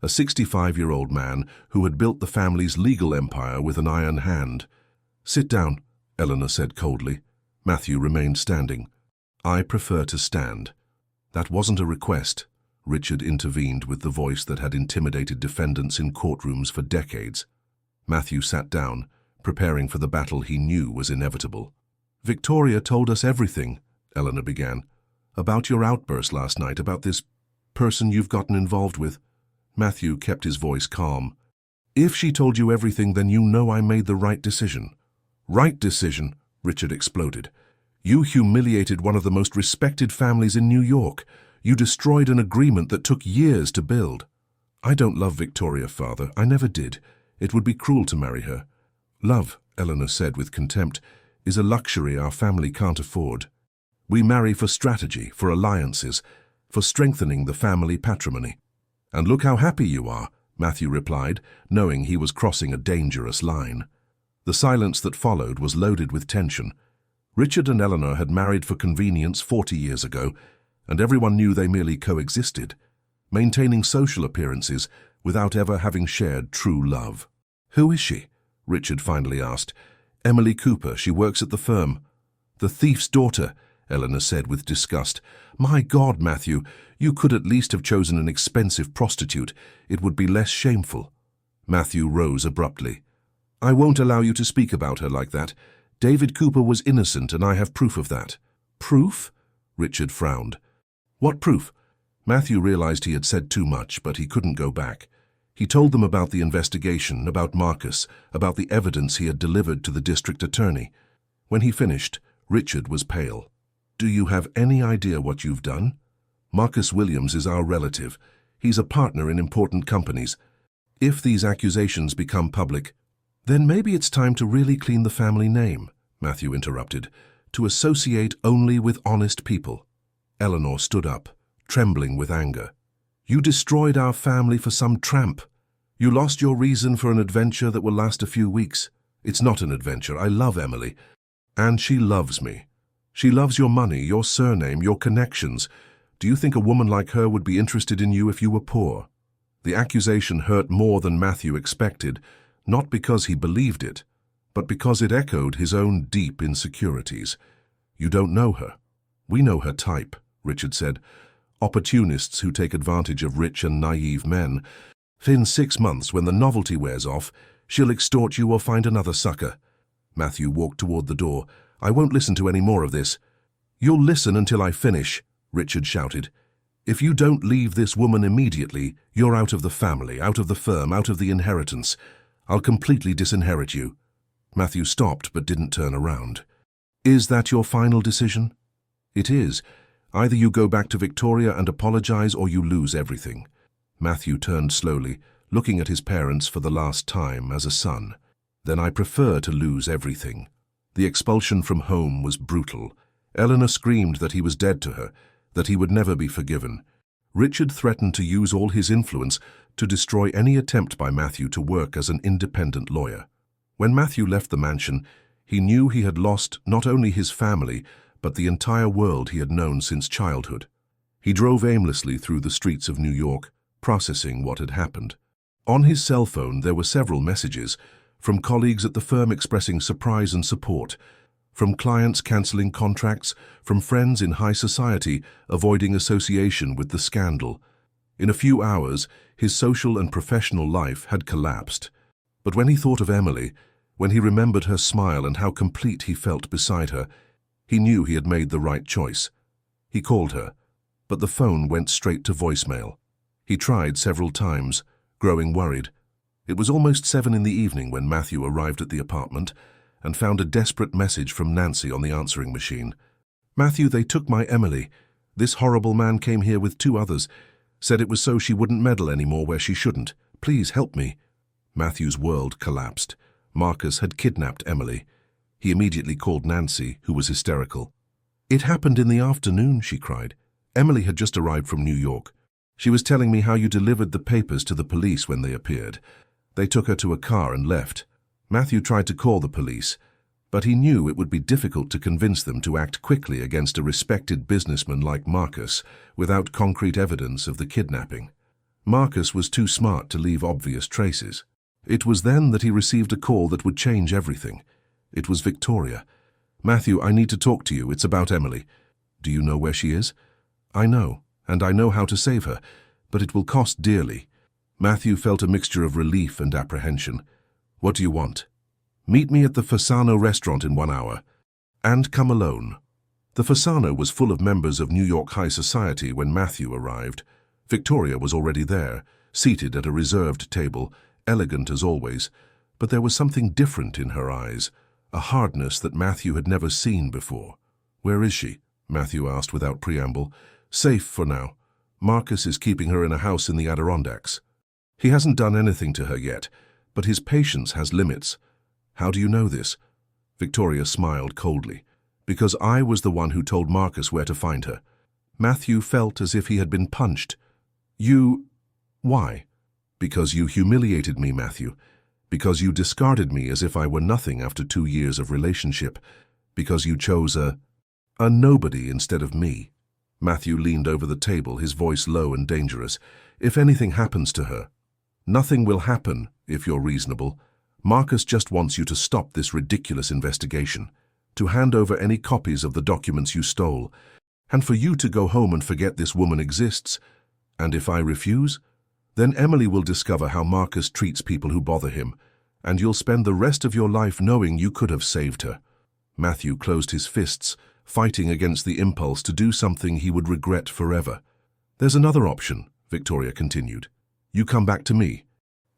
a 65-year-old man who had built the family's legal empire with an iron hand. Sit down, Eleanor said coldly. Matthew remained standing. I prefer to stand. That wasn't a request, Richard intervened with the voice that had intimidated defendants in courtrooms for decades. Matthew sat down, preparing for the battle he knew was inevitable. Victoria told us everything, Eleanor began, about your outburst last night, about this person you've gotten involved with. Matthew kept his voice calm. If she told you everything, then you know I made the right decision. Right decision, Richard exploded. You humiliated one of the most respected families in New York. You destroyed an agreement that took years to build. I don't love Victoria, Father. I never did. It would be cruel to marry her. Love, Eleanor said with contempt, is a luxury our family can't afford. We marry for strategy, for alliances, for strengthening the family patrimony. And look how happy you are, Matthew replied, knowing he was crossing a dangerous line. The silence that followed was loaded with tension. Richard and Eleanor had married for convenience 40 years ago, and everyone knew they merely coexisted, maintaining social appearances without ever having shared true love. Who is she? Richard finally asked. Emily Cooper. She works at the firm. The thief's daughter, Eleanor said with disgust. My God, Matthew, you could at least have chosen an expensive prostitute. It would be less shameful. Matthew rose abruptly. I won't allow you to speak about her like that. David Cooper was innocent, and I have proof of that. Proof? Richard frowned. What proof? Matthew realized he had said too much, but he couldn't go back. He told them about the investigation, about Marcus, about the evidence he had delivered to the district attorney. When he finished, Richard was pale. Do you have any idea what you've done? Marcus Williams is our relative. He's a partner in important companies. If these accusations become public, then maybe it's time to really clean the family name, Matthew interrupted, to associate only with honest people. Eleanor stood up, trembling with anger. You destroyed our family for some tramp. You lost your reason for an adventure that will last a few weeks. It's not an adventure. I love Emily. And she loves me. She loves your money, your surname, your connections. Do you think a woman like her would be interested in you if you were poor? The accusation hurt more than Matthew expected, not because he believed it, but because it echoed his own deep insecurities. You don't know her. We know her type, Richard said. Opportunists who take advantage of rich and naive men. In 6 months, when the novelty wears off, she'll extort you or find another sucker. Matthew walked toward the door. I won't listen to any more of this. You'll listen until I finish, Richard shouted. If you don't leave this woman immediately, you're out of the family, out of the firm, out of the inheritance. I'll completely disinherit you. Matthew stopped but didn't turn around. "Is that your final decision?" "It is. Either you go back to Victoria and apologize or you lose everything." Matthew turned slowly, looking at his parents for the last time as a son. "Then I prefer to lose everything." The expulsion from home was brutal. Eleanor screamed that he was dead to her, that he would never be forgiven. Richard threatened to use all his influence to destroy any attempt by Matthew to work as an independent lawyer. When Matthew left the mansion, he knew he had lost not only his family, but the entire world he had known since childhood. He drove aimlessly through the streets of New York, processing what had happened. On his cell phone there were several messages, from colleagues at the firm expressing surprise and support, from clients cancelling contracts, from friends in high society avoiding association with the scandal. In a few hours, his social and professional life had collapsed. But when he thought of Emily, when he remembered her smile and how complete he felt beside her, he knew he had made the right choice. He called her, but the phone went straight to voicemail. He tried several times, growing worried. It was almost 7 in the evening when Matthew arrived at the apartment and found a desperate message from Nancy on the answering machine. "Matthew, they took my Emily. This horrible man came here with 2 others. Said it was so she wouldn't meddle anymore where she shouldn't. Please help me." Matthew's world collapsed. Marcus had kidnapped Emily. He immediately called Nancy, who was hysterical. "It happened in the afternoon," she cried. "Emily had just arrived from New York. She was telling me how you delivered the papers to the police when they appeared. They took her to a car and left." Matthew tried to call the police, but he knew it would be difficult to convince them to act quickly against a respected businessman like Marcus without concrete evidence of the kidnapping. Marcus was too smart to leave obvious traces. It was then that he received a call that would change everything. It was Victoria. "Matthew, I need to talk to you. It's about Emily." "Do you know where she is?" "I know, and I know how to save her, but it will cost dearly." Matthew felt a mixture of relief and apprehension. "What do you want?" "Meet me at the Fasano restaurant in 1 hour. And come alone." The Fasano was full of members of New York high society when Matthew arrived. Victoria was already there, seated at a reserved table, elegant as always, but there was something different in her eyes, a hardness that Matthew had never seen before. "Where is she?" Matthew asked without preamble. "Safe for now. Marcus is keeping her in a house in the Adirondacks. He hasn't done anything to her yet, but his patience has limits." "How do you know this?" Victoria smiled coldly. "Because I was the one who told Marcus where to find her." Matthew felt as if he had been punched. "You... why?" "Because you humiliated me, Matthew. Because you discarded me as if I were nothing after 2 years of relationship. Because you chose a nobody instead of me." Matthew leaned over the table, his voice low and dangerous. "If anything happens to her..." "Nothing will happen, if you're reasonable. Marcus just wants you to stop this ridiculous investigation, to hand over any copies of the documents you stole, and for you to go home and forget this woman exists. And if I refuse, then Emily will discover how Marcus treats people who bother him, and you'll spend the rest of your life knowing you could have saved her." Matthew closed his fists, fighting against the impulse to do something he would regret forever. "There's another option," Victoria continued. "You come back to me.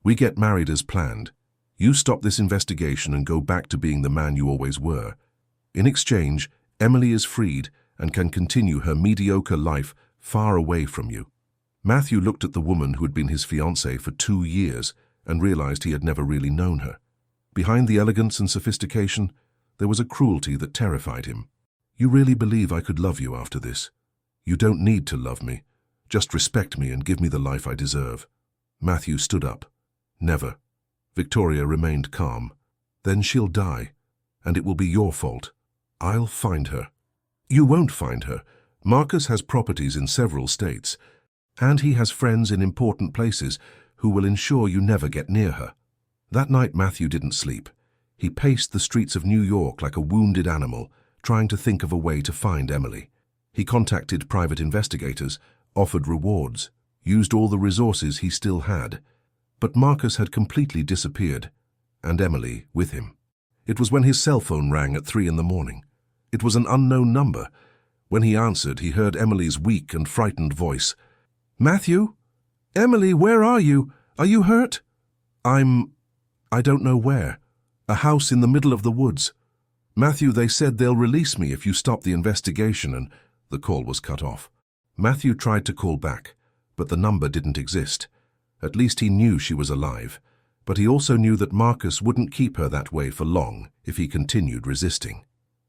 We get married as planned. You stop this investigation and go back to being the man you always were. In exchange, Emily is freed and can continue her mediocre life far away from you." Matthew looked at the woman who had been his fiancée for 2 years and realized he had never really known her. Behind the elegance and sophistication, there was a cruelty that terrified him. "You really believe I could love you after this? You don't need to love me. Just respect me and give me the life I deserve." Matthew stood up. "Never." Victoria remained calm. "Then she'll die, and it will be your fault. I'll find her." "You won't find her. Marcus has properties in several states, and he has friends in important places who will ensure you never get near her." That night Matthew didn't sleep. He paced the streets of New York like a wounded animal, trying to think of a way to find Emily. He contacted private investigators, offered rewards, used all the resources he still had. But Marcus had completely disappeared, and Emily with him. It was when his cell phone rang at 3 in the morning. It was an unknown number. When he answered, he heard Emily's weak and frightened voice. "Matthew? Emily, where are you? Are you hurt?" I don't know where." A house in the middle of the woods. Matthew, they said they'll release me if you stop the investigation, and the call was cut off. Matthew tried to call back, but the number didn't exist. At least he knew she was alive, but he also knew that Marcus wouldn't keep her that way for long if he continued resisting.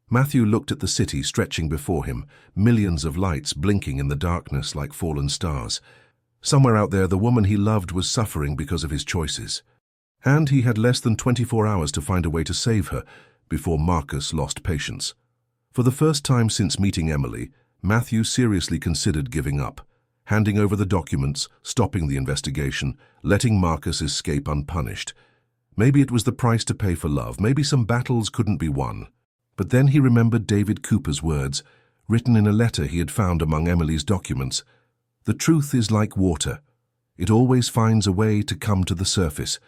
Matthew looked at the city stretching before him, millions of lights blinking in the darkness like fallen stars. Somewhere out there, the woman he loved was suffering because of his choices. And he had less than 24 hours to find a way to save her before Marcus lost patience. For the first time since meeting Emily, Matthew seriously considered giving up, handing over the documents, stopping the investigation, letting Marcus escape unpunished. Maybe it was the price to pay for love, maybe some battles couldn't be won. But then he remembered David Cooper's words, written in a letter he had found among Emily's documents. The truth is like water. It always finds a way to come to the surface,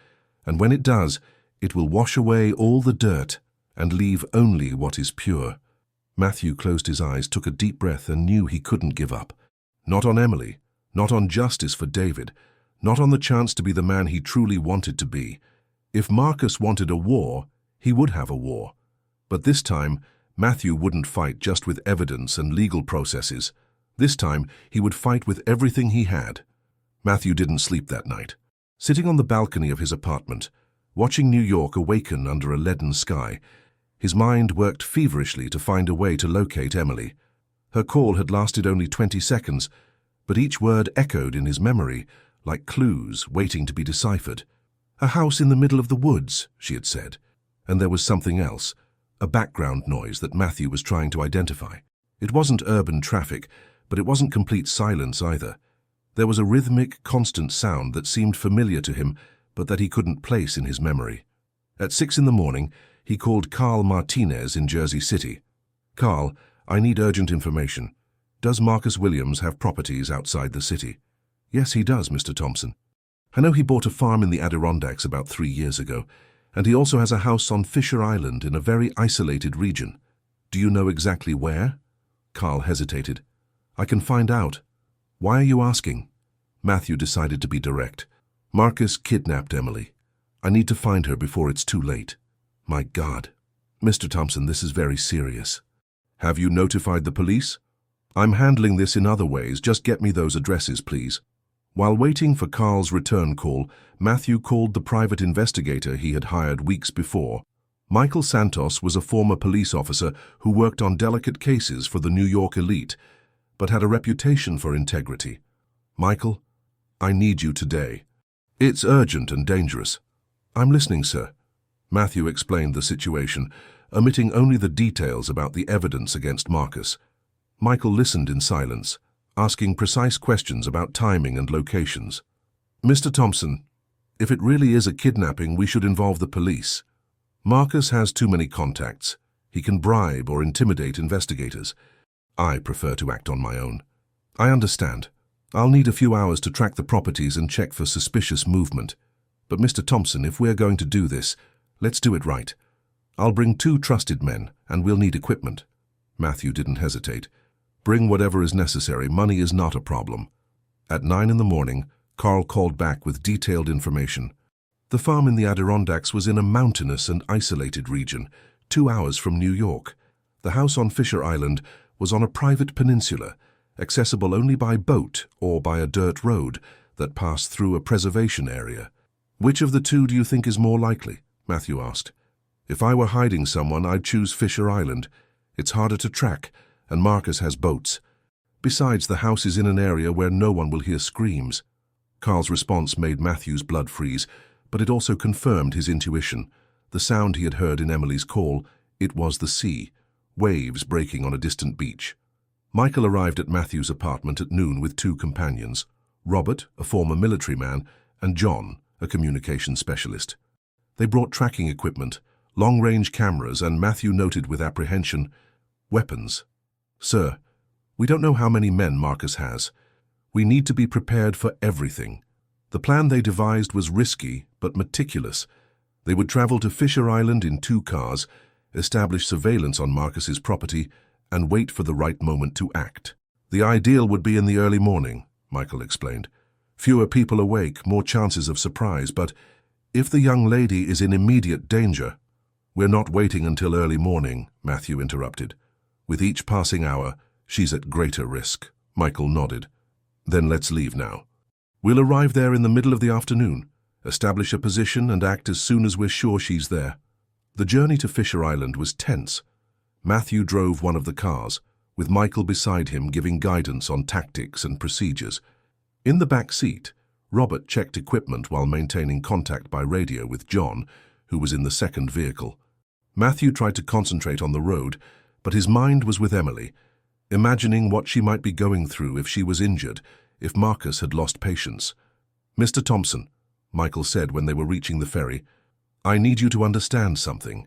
and when it does, it will wash away all the dirt and leave only what is pure. Matthew closed his eyes, took a deep breath, and knew he couldn't give up. Not on Emily, not on justice for David, not on the chance to be the man he truly wanted to be. If Marcus wanted a war, he would have a war. But this time, Matthew wouldn't fight just with evidence and legal processes. This time, he would fight with everything he had. Matthew didn't sleep that night. Sitting on the balcony of his apartment, watching New York awaken under a leaden sky, his mind worked feverishly to find a way to locate Emily. Her call had lasted only 20 seconds, but each word echoed in his memory like clues waiting to be deciphered. A house in the middle of the woods, she had said. And there was something else, a background noise that Matthew was trying to identify. It wasn't urban traffic, but it wasn't complete silence either. There was a rhythmic, constant sound that seemed familiar to him, but that he couldn't place in his memory. At 6 in the morning, he called Carl Martinez in Jersey City. Carl, I need urgent information. Does Marcus Williams have properties outside the city? Yes, he does, Mr. Thompson. I know he bought a farm in the Adirondacks about 3 years ago, and he also has a house on Fisher Island in a very isolated region. Do you know exactly where? Carl hesitated. I can find out. Why are you asking? Matthew decided to be direct. Marcus kidnapped Emily. I need to find her before it's too late. My God. Mr. Thompson, this is very serious. Have you notified the police? I'm handling this in other ways. Just get me those addresses, please. While waiting for Carl's return call, Matthew called the private investigator he had hired weeks before. Michael Santos was a former police officer who worked on delicate cases for the New York elite, but had a reputation for integrity. Michael, I need you today. It's urgent and dangerous. I'm listening, sir. Matthew explained the situation, omitting only the details about the evidence against Marcus. Michael listened in silence, asking precise questions about timing and locations. Mr. Thompson, if it really is a kidnapping, we should involve the police. Marcus has too many contacts. He can bribe or intimidate investigators. I prefer to act on my own. I understand. I'll need a few hours to track the properties and check for suspicious movement. But Mr. Thompson, if we're going to do this, let's do it right. I'll bring 2 trusted men, and we'll need equipment. Matthew didn't hesitate. Bring whatever is necessary. Money is not a problem. At 9 in the morning, Carl called back with detailed information. The farm in the Adirondacks was in a mountainous and isolated region, 2 hours from New York. The house on Fisher Island was on a private peninsula, accessible only by boat or by a dirt road that passed through a preservation area. Which of the 2 do you think is more likely? Matthew asked. If I were hiding someone, I'd choose Fisher Island. It's harder to track, and Marcus has boats. Besides, the house is in an area where no one will hear screams. Carl's response made Matthew's blood freeze, but it also confirmed his intuition. The sound he had heard in Emily's call, it was the sea, waves breaking on a distant beach. Michael arrived at Matthew's apartment at noon with 2 companions, Robert, a former military man, and John, a communications specialist. They brought tracking equipment, long-range cameras, and Matthew noted with apprehension, weapons. Sir, we don't know how many men Marcus has. We need to be prepared for everything. The plan they devised was risky but meticulous. They would travel to Fisher Island in 2 cars, establish surveillance on Marcus's property, and wait for the right moment to act. The ideal would be in the early morning, Michael explained. Fewer people awake, more chances of surprise, but if the young lady is in immediate danger, "We're not waiting until early morning," Matthew interrupted. "With each passing hour, she's at greater risk." Michael nodded. "Then let's leave now. We'll arrive there in the middle of the afternoon, establish a position and act as soon as we're sure she's there." The journey to Fisher Island was tense. Matthew drove one of the cars, with Michael beside him giving guidance on tactics and procedures. In the back seat, Robert checked equipment while maintaining contact by radio with John, who was in the second vehicle. Matthew tried to concentrate on the road, but his mind was with Emily, imagining what she might be going through if she was injured, if Marcus had lost patience. "Mr. Thompson," Michael said when they were reaching the ferry, "I need you to understand something.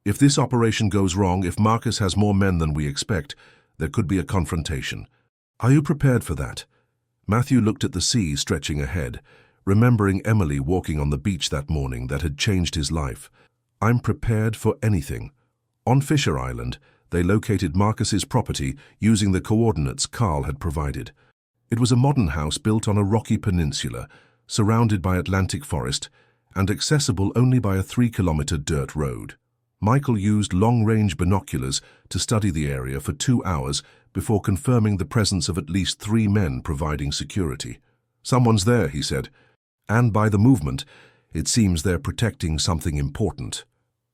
If this operation goes wrong, if Marcus has more men than we expect, there could be a confrontation. Are you prepared for that?" Matthew looked at the sea stretching ahead, remembering Emily walking on the beach that morning that had changed his life. "I'm prepared for anything." On Fisher Island, they located Marcus's property using the coordinates Carl had provided. It was a modern house built on a rocky peninsula, surrounded by Atlantic forest, and accessible only by a 3-kilometer dirt road. Michael used long-range binoculars to study the area for 2 hours before confirming the presence of at least 3 men providing security. "Someone's there," he said, "and by the movement, it seems they're protecting something important."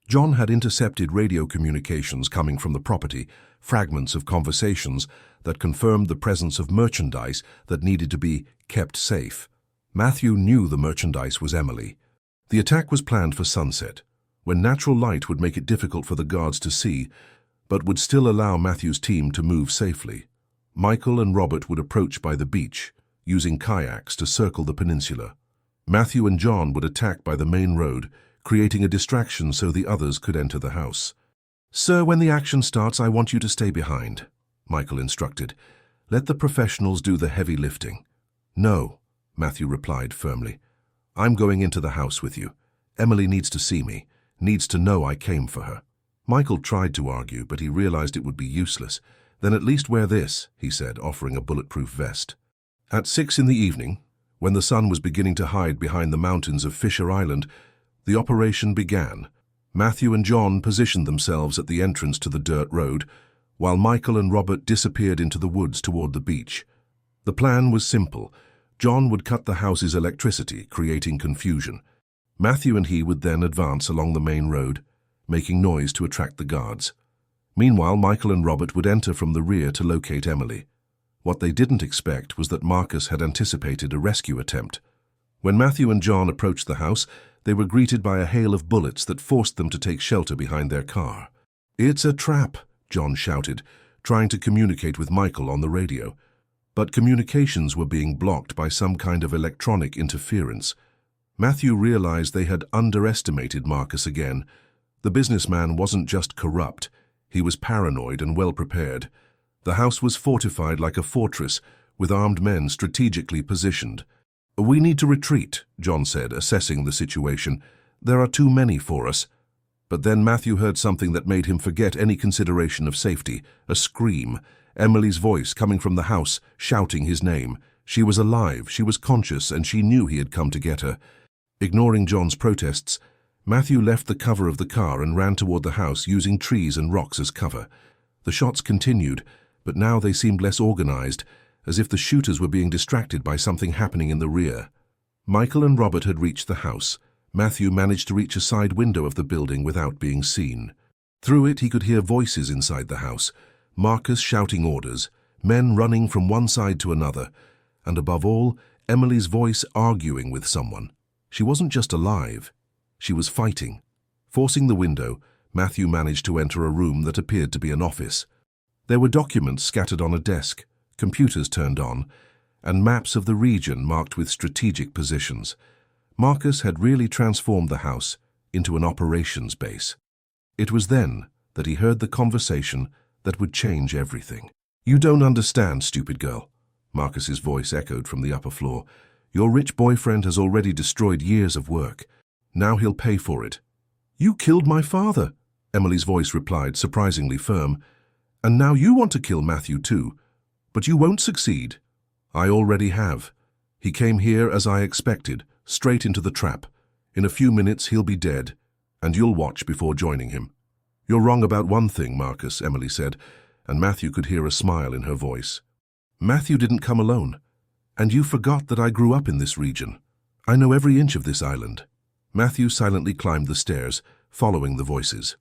John had intercepted radio communications coming from the property, fragments of conversations that confirmed the presence of merchandise that needed to be kept safe. Matthew knew the merchandise was Emily. The attack was planned for sunset, when natural light would make it difficult for the guards to see, but would still allow Matthew's team to move safely. Michael and Robert would approach by the beach, using kayaks to circle the peninsula. Matthew and John would attack by the main road, creating a distraction so the others could enter the house. "Sir, when the action starts, I want you to stay behind," Michael instructed. "Let the professionals do the heavy lifting." "No," Matthew replied firmly. "I'm going into the house with you. Emily needs to see me, needs to know I came for her." Michael tried to argue, but he realized it would be useless. "Then at least wear this," he said, offering a bulletproof vest. At 6 in the evening, when the sun was beginning to hide behind the mountains of Fisher Island, the operation began. Matthew and John positioned themselves at the entrance to the dirt road, while Michael and Robert disappeared into the woods toward the beach. The plan was simple. John would cut the house's electricity, creating confusion. Matthew and he would then advance along the main road, making noise to attract the guards. Meanwhile, Michael and Robert would enter from the rear to locate Emily. What they didn't expect was that Marcus had anticipated a rescue attempt. When Matthew and John approached the house, they were greeted by a hail of bullets that forced them to take shelter behind their car. "It's a trap," John shouted, trying to communicate with Michael on the radio. But communications were being blocked by some kind of electronic interference. Matthew realized they had underestimated Marcus again. The businessman wasn't just corrupt, he was paranoid and well-prepared. The house was fortified like a fortress, with armed men strategically positioned. "We need to retreat," John said, assessing the situation. "There are too many for us." But then Matthew heard something that made him forget any consideration of safety. A scream. Emily's voice coming from the house, shouting his name. She was alive, she was conscious, and she knew he had come to get her. Ignoring John's protests, Matthew left the cover of the car and ran toward the house, using trees and rocks as cover. The shots continued, but now they seemed less organized, as if the shooters were being distracted by something happening in the rear. Michael and Robert had reached the house. Matthew managed to reach a side window of the building without being seen. Through it, he could hear voices inside the house, Marcus shouting orders, men running from one side to another, and above all, Emily's voice arguing with someone. She wasn't just alive, she was fighting. Forcing the window, Matthew managed to enter a room that appeared to be an office. There were documents scattered on a desk, computers turned on, and maps of the region marked with strategic positions. Marcus had really transformed the house into an operations base. It was then that he heard the conversation that would change everything. "You don't understand, stupid girl," Marcus's voice echoed from the upper floor. "Your rich boyfriend has already destroyed years of work. Now he'll pay for it." "You killed my father," Emily's voice replied, surprisingly firm. "And now you want to kill Matthew too. But you won't succeed." "I already have. He came here as I expected, straight into the trap. In a few minutes he'll be dead. and you'll watch before joining him." "You're wrong about one thing, Marcus," Emily said, and Matthew could hear a smile in her voice. "Matthew didn't come alone. And you forgot that I grew up in this region. I know every inch of this island." Matthew silently climbed the stairs, following the voices.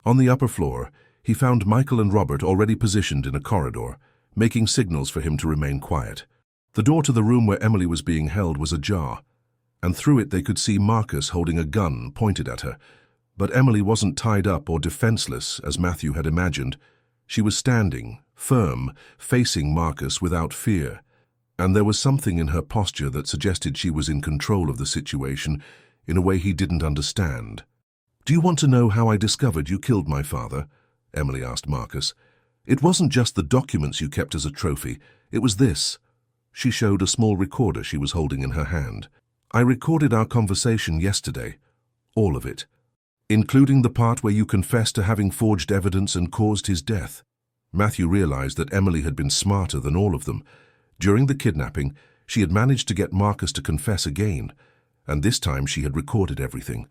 On the upper floor, he found Michael and Robert already positioned in a corridor, making signals for him to remain quiet. The door to the room where Emily was being held was ajar, and through it they could see Marcus holding a gun pointed at her. But Emily wasn't tied up or defenseless, as Matthew had imagined. She was standing, firm, facing Marcus without fear, and there was something in her posture that suggested she was in control of the situation in a way he didn't understand. "Do you want to know how I discovered you killed my father?" Emily asked Marcus. "It wasn't just the documents you kept as a trophy, it was this." She showed a small recorder she was holding in her hand. "I recorded our conversation yesterday, all of it, including the part where you confessed to having forged evidence and caused his death." Matthew realized that Emily had been smarter than all of them. During the kidnapping, she had managed to get Marcus to confess again, and this time she had recorded everything.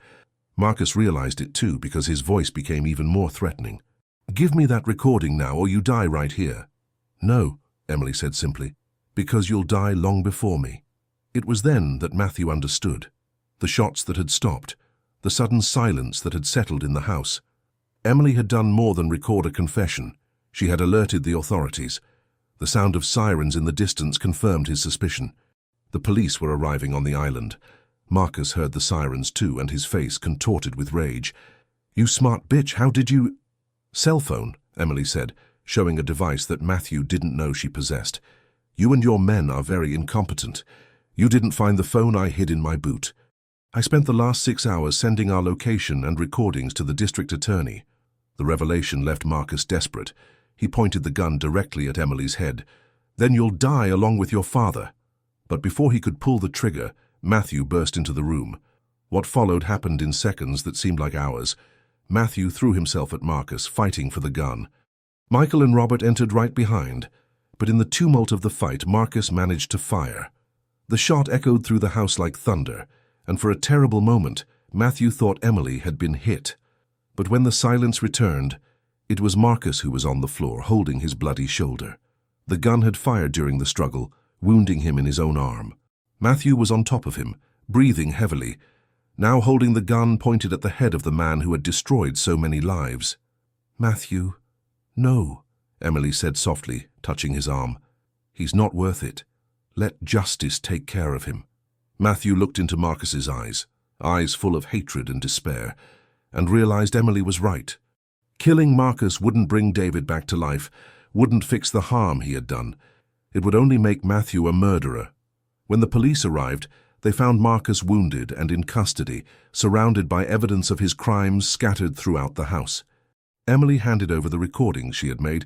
Marcus realized it too, because his voice became even more threatening. "Give me that recording now, or you die right here." "No," Emily said simply, "because you'll die long before me." It was then that Matthew understood. The shots that had stopped, the sudden silence that had settled in the house. Emily had done more than record a confession. She had alerted the authorities. The sound of sirens in the distance confirmed his suspicion. The police were arriving on the island. Marcus heard the sirens too, and his face contorted with rage. "You smart bitch, how did you—" "Cell phone," Emily said, showing a device that Matthew didn't know she possessed. "You and your men are very incompetent. You didn't find the phone I hid in my boot. I spent the last 6 hours sending our location and recordings to the district attorney." The revelation left Marcus desperate. He pointed the gun directly at Emily's head. "Then you'll die along with your father." But before he could pull the trigger, Matthew burst into the room. What followed happened in seconds that seemed like hours. Matthew threw himself at Marcus, fighting for the gun. Michael and Robert entered right behind, but in the tumult of the fight, Marcus managed to fire. The shot echoed through the house like thunder, and for a terrible moment, Matthew thought Emily had been hit. But when the silence returned, it was Marcus who was on the floor, holding his bloody shoulder. The gun had fired during the struggle, wounding him in his own arm. Matthew was on top of him, breathing heavily, now holding the gun pointed at the head of the man who had destroyed so many lives. "Matthew, no," Emily said softly, touching his arm. "He's not worth it. Let justice take care of him." Matthew looked into Marcus's eyes full of hatred and despair, and realized Emily was right. Killing Marcus wouldn't bring David back to life, wouldn't fix the harm he had done. It would only make Matthew a murderer. When the police arrived, they found Marcus wounded and in custody, surrounded by evidence of his crimes scattered throughout the house. Emily handed over the recordings she had made,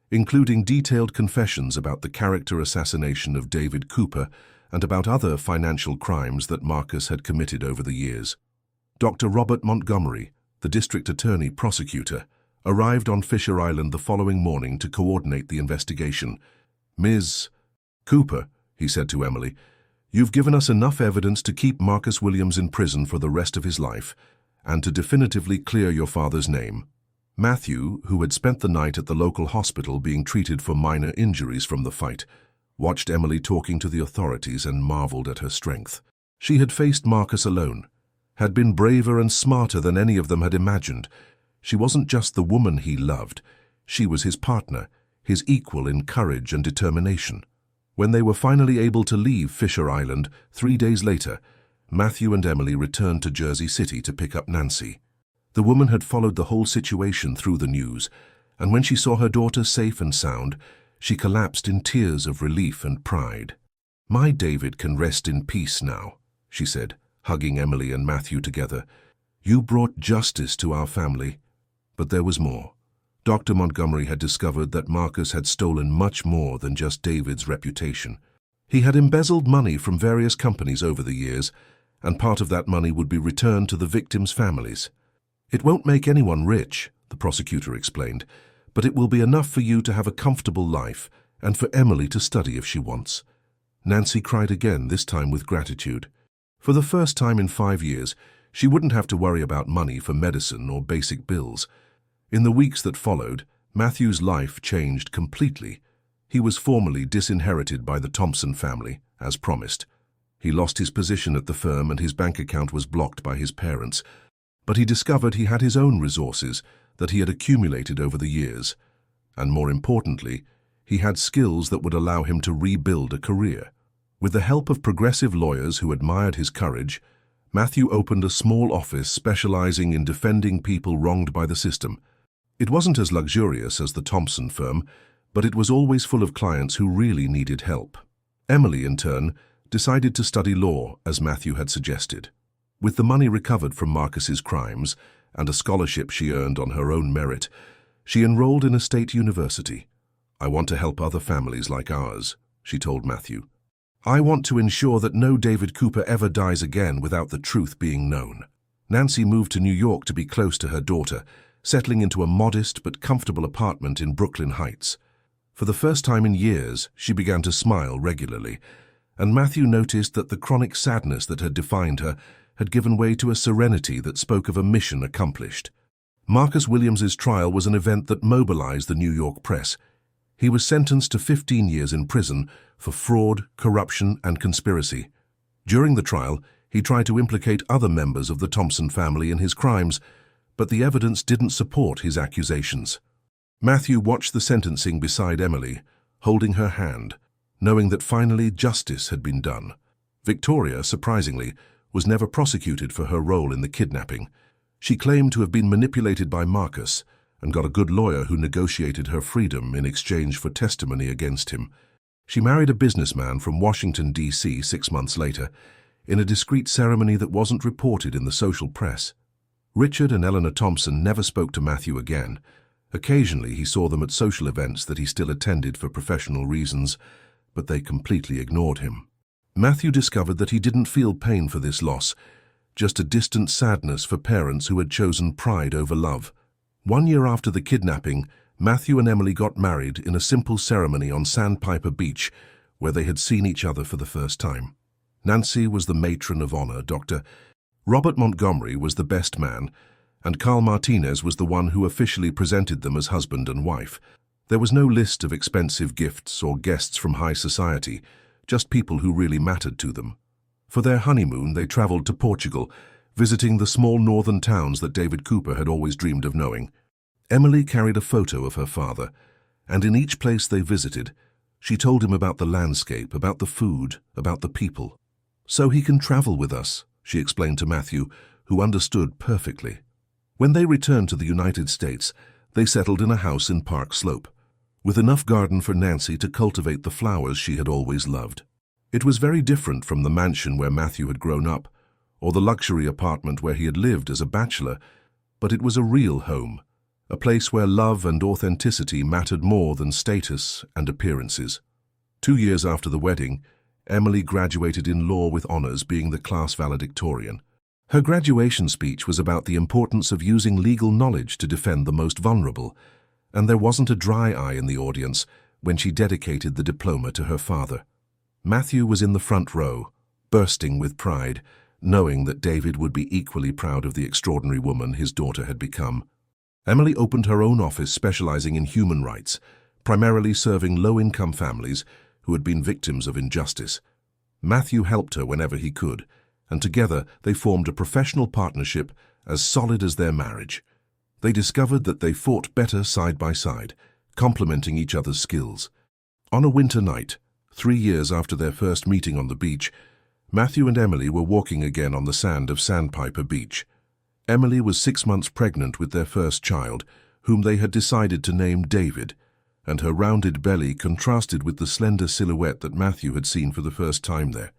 including detailed confessions about the character assassination of David Cooper and about other financial crimes that Marcus had committed over the years. Dr. Robert Montgomery, the district attorney prosecutor, arrived on Fisher Island the following morning to coordinate the investigation. "Ms. Cooper," he said to Emily, "you've given us enough evidence to keep Marcus Williams in prison for the rest of his life and to definitively clear your father's name." Matthew, who had spent the night at the local hospital being treated for minor injuries from the fight, watched Emily talking to the authorities and marveled at her strength. She had faced Marcus alone, had been braver and smarter than any of them had imagined. She wasn't just the woman he loved, she was his partner, his equal in courage and determination. When they were finally able to leave Fisher Island 3 days later, Matthew and Emily returned to Jersey City to pick up Nancy. The woman had followed the whole situation through the news, and when she saw her daughter safe and sound, she collapsed in tears of relief and pride. "My David can rest in peace now," she said, hugging Emily and Matthew together. "You brought justice to our family." But there was more. Dr. Montgomery had discovered that Marcus had stolen much more than just David's reputation. He had embezzled money from various companies over the years, and part of that money would be returned to the victims' families. "It won't make anyone rich," the prosecutor explained, "but it will be enough for you to have a comfortable life and for Emily to study if she wants." Nancy cried again, this time with gratitude. For the first time in 5 years, She wouldn't have to worry about money for medicine or basic bills. In the weeks that followed, Matthew's life changed completely. He was formally disinherited by the Thompson family, as promised. He lost his position at the firm and his bank account was blocked by his parents. But he discovered he had his own resources that he had accumulated over the years. And more importantly, he had skills that would allow him to rebuild a career. With the help of progressive lawyers who admired his courage, Matthew opened a small office specializing in defending people wronged by the system. It wasn't as luxurious as the Thompson firm, but it was always full of clients who really needed help. Emily, in turn, decided to study law, as Matthew had suggested. With the money recovered from Marcus's crimes and a scholarship she earned on her own merit, she enrolled in a state university. "I want to help other families like ours," she told Matthew. "I want to ensure that no David Cooper ever dies again without the truth being known." Nancy moved to New York to be close to her daughter, settling into a modest but comfortable apartment in Brooklyn Heights. For the first time in years, she began to smile regularly, and Matthew noticed that the chronic sadness that had defined her had given way to a serenity that spoke of a mission accomplished. Marcus Williams's trial was an event that mobilized the New York press. He was sentenced to 15 years in prison for fraud, corruption, and conspiracy. During the trial, he tried to implicate other members of the Thompson family in his crimes, but the evidence didn't support his accusations. Matthew watched the sentencing beside Emily, holding her hand, knowing that finally justice had been done. Victoria, surprisingly, was never prosecuted for her role in the kidnapping. She claimed to have been manipulated by Marcus and got a good lawyer who negotiated her freedom in exchange for testimony against him. She married a businessman from Washington, D.C. 6 months later, in a discreet ceremony that wasn't reported in the social press. Richard and Eleanor Thompson never spoke to Matthew again. Occasionally he saw them at social events that he still attended for professional reasons, but they completely ignored him. Matthew discovered that he didn't feel pain for this loss, just a distant sadness for parents who had chosen pride over love. 1 year after the kidnapping, Matthew and Emily got married in a simple ceremony on Sandpiper Beach, where they had seen each other for the first time. Nancy was the matron of honor, Dr. Robert Montgomery was the best man, and Carl Martinez was the one who officially presented them as husband and wife. There was no list of expensive gifts or guests from high society, just people who really mattered to them. For their honeymoon, they traveled to Portugal, visiting the small northern towns that David Cooper had always dreamed of knowing. Emily carried a photo of her father, and in each place they visited, she told him about the landscape, about the food, about the people. "So he can travel with us," she explained to Matthew, who understood perfectly. When they returned to the United States, they settled in a house in Park Slope, with enough garden for Nancy to cultivate the flowers she had always loved. It was very different from the mansion where Matthew had grown up, or the luxury apartment where he had lived as a bachelor, but it was a real home, a place where love and authenticity mattered more than status and appearances. 2 years after the wedding, Emily graduated in law with honors, being the class valedictorian. Her graduation speech was about the importance of using legal knowledge to defend the most vulnerable, and there wasn't a dry eye in the audience when she dedicated the diploma to her father. Matthew was in the front row, bursting with pride, knowing that David would be equally proud of the extraordinary woman his daughter had become. Emily opened her own office specializing in human rights, primarily serving low-income families who had been victims of injustice. Matthew helped her whenever he could, and together they formed a professional partnership as solid as their marriage. They discovered that they fought better side by side, complementing each other's skills. On a winter night, 3 years after their first meeting on the beach, Matthew and Emily were walking again on the sand of Sandpiper Beach. Emily was 6 months pregnant with their first child, whom they had decided to name David, and her rounded belly contrasted with the slender silhouette that Matthew had seen for the first time there.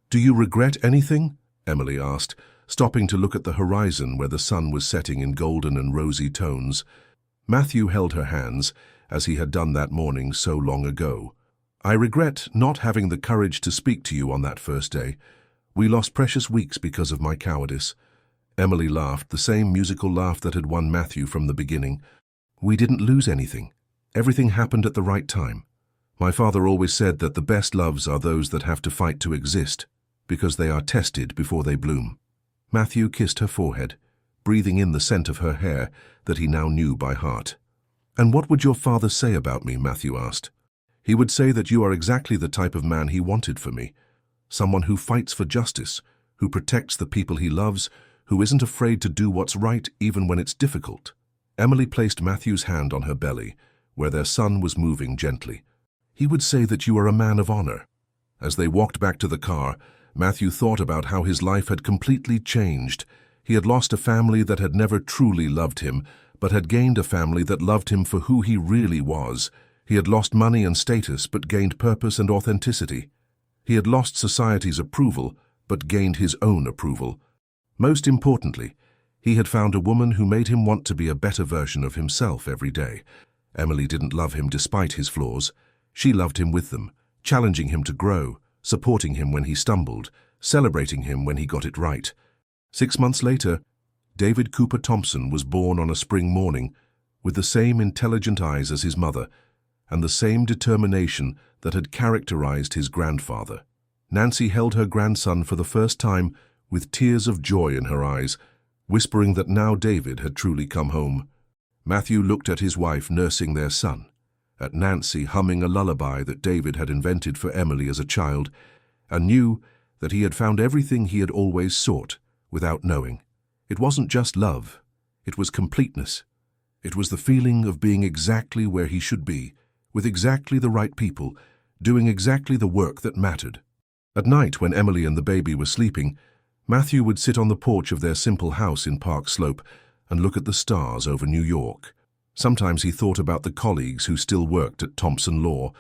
"Do you regret anything?" Emily asked, stopping to look at the horizon where the sun was setting in golden and rosy tones. Matthew held her hands, as he had done that morning so long ago. "I regret not having the courage to speak to you on that first day. We lost precious weeks because of my cowardice." Emily laughed, the same musical laugh that had won Matthew from the beginning. "We didn't lose anything. Everything happened at the right time. My father always said that the best loves are those that have to fight to exist, because they are tested before they bloom." Matthew kissed her forehead, breathing in the scent of her hair that he now knew by heart. "And what would your father say about me?" Matthew asked. "He would say that you are exactly the type of man he wanted for me. Someone who fights for justice, who protects the people he loves, who isn't afraid to do what's right even when it's difficult." Emily placed Matthew's hand on her belly, where their son was moving gently. "He would say that you are a man of honor." As they walked back to the car, Matthew thought about how his life had completely changed. He had lost a family that had never truly loved him, but had gained a family that loved him for who he really was. He had lost money and status, but gained purpose and authenticity. He had lost society's approval, but gained his own approval. Most importantly, he had found a woman who made him want to be a better version of himself every day. Emily didn't love him despite his flaws. She loved him with them, challenging him to grow, supporting him when he stumbled, celebrating him when he got it right. 6 months later, David Cooper Thompson was born on a spring morning with the same intelligent eyes as his mother and the same determination that had characterized his grandfather. Nancy held her grandson for the first time with tears of joy in her eyes, whispering that now David had truly come home. Matthew looked at his wife nursing their son, at Nancy humming a lullaby that David had invented for Emily as a child, and knew that he had found everything he had always sought without knowing. It wasn't just love, it was completeness. It was the feeling of being exactly where he should be, with exactly the right people, doing exactly the work that mattered. At night, when Emily and the baby were sleeping, Matthew would sit on the porch of their simple house in Park Slope and look at the stars over New York. Sometimes he thought about the colleagues who still worked at Thompson Law,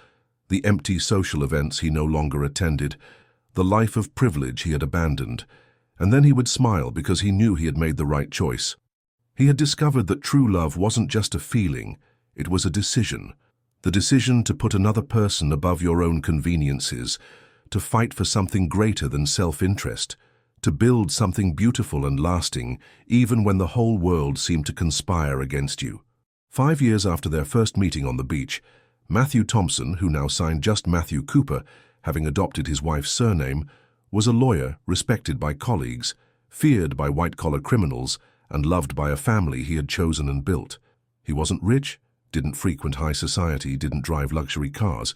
the empty social events he no longer attended, the life of privilege he had abandoned, and then he would smile because he knew he had made the right choice. He had discovered that true love wasn't just a feeling, it was a decision. The decision to put another person above your own conveniences, to fight for something greater than self-interest, to build something beautiful and lasting, even when the whole world seemed to conspire against you. 5 years after their first meeting on the beach, Matthew Thompson, who now signed just Matthew Cooper, having adopted his wife's surname, was a lawyer respected by colleagues, feared by white-collar criminals, and loved by a family he had chosen and built. He wasn't rich, didn't frequent high society, didn't drive luxury cars,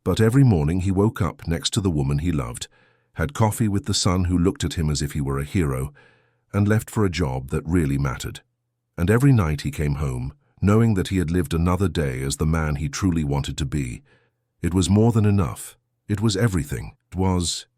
but every morning he woke up next to the woman he loved, had coffee with the son who looked at him as if he were a hero, and left for a job that really mattered. And every night he came home, knowing that he had lived another day as the man he truly wanted to be. It was more than enough. It was everything. It was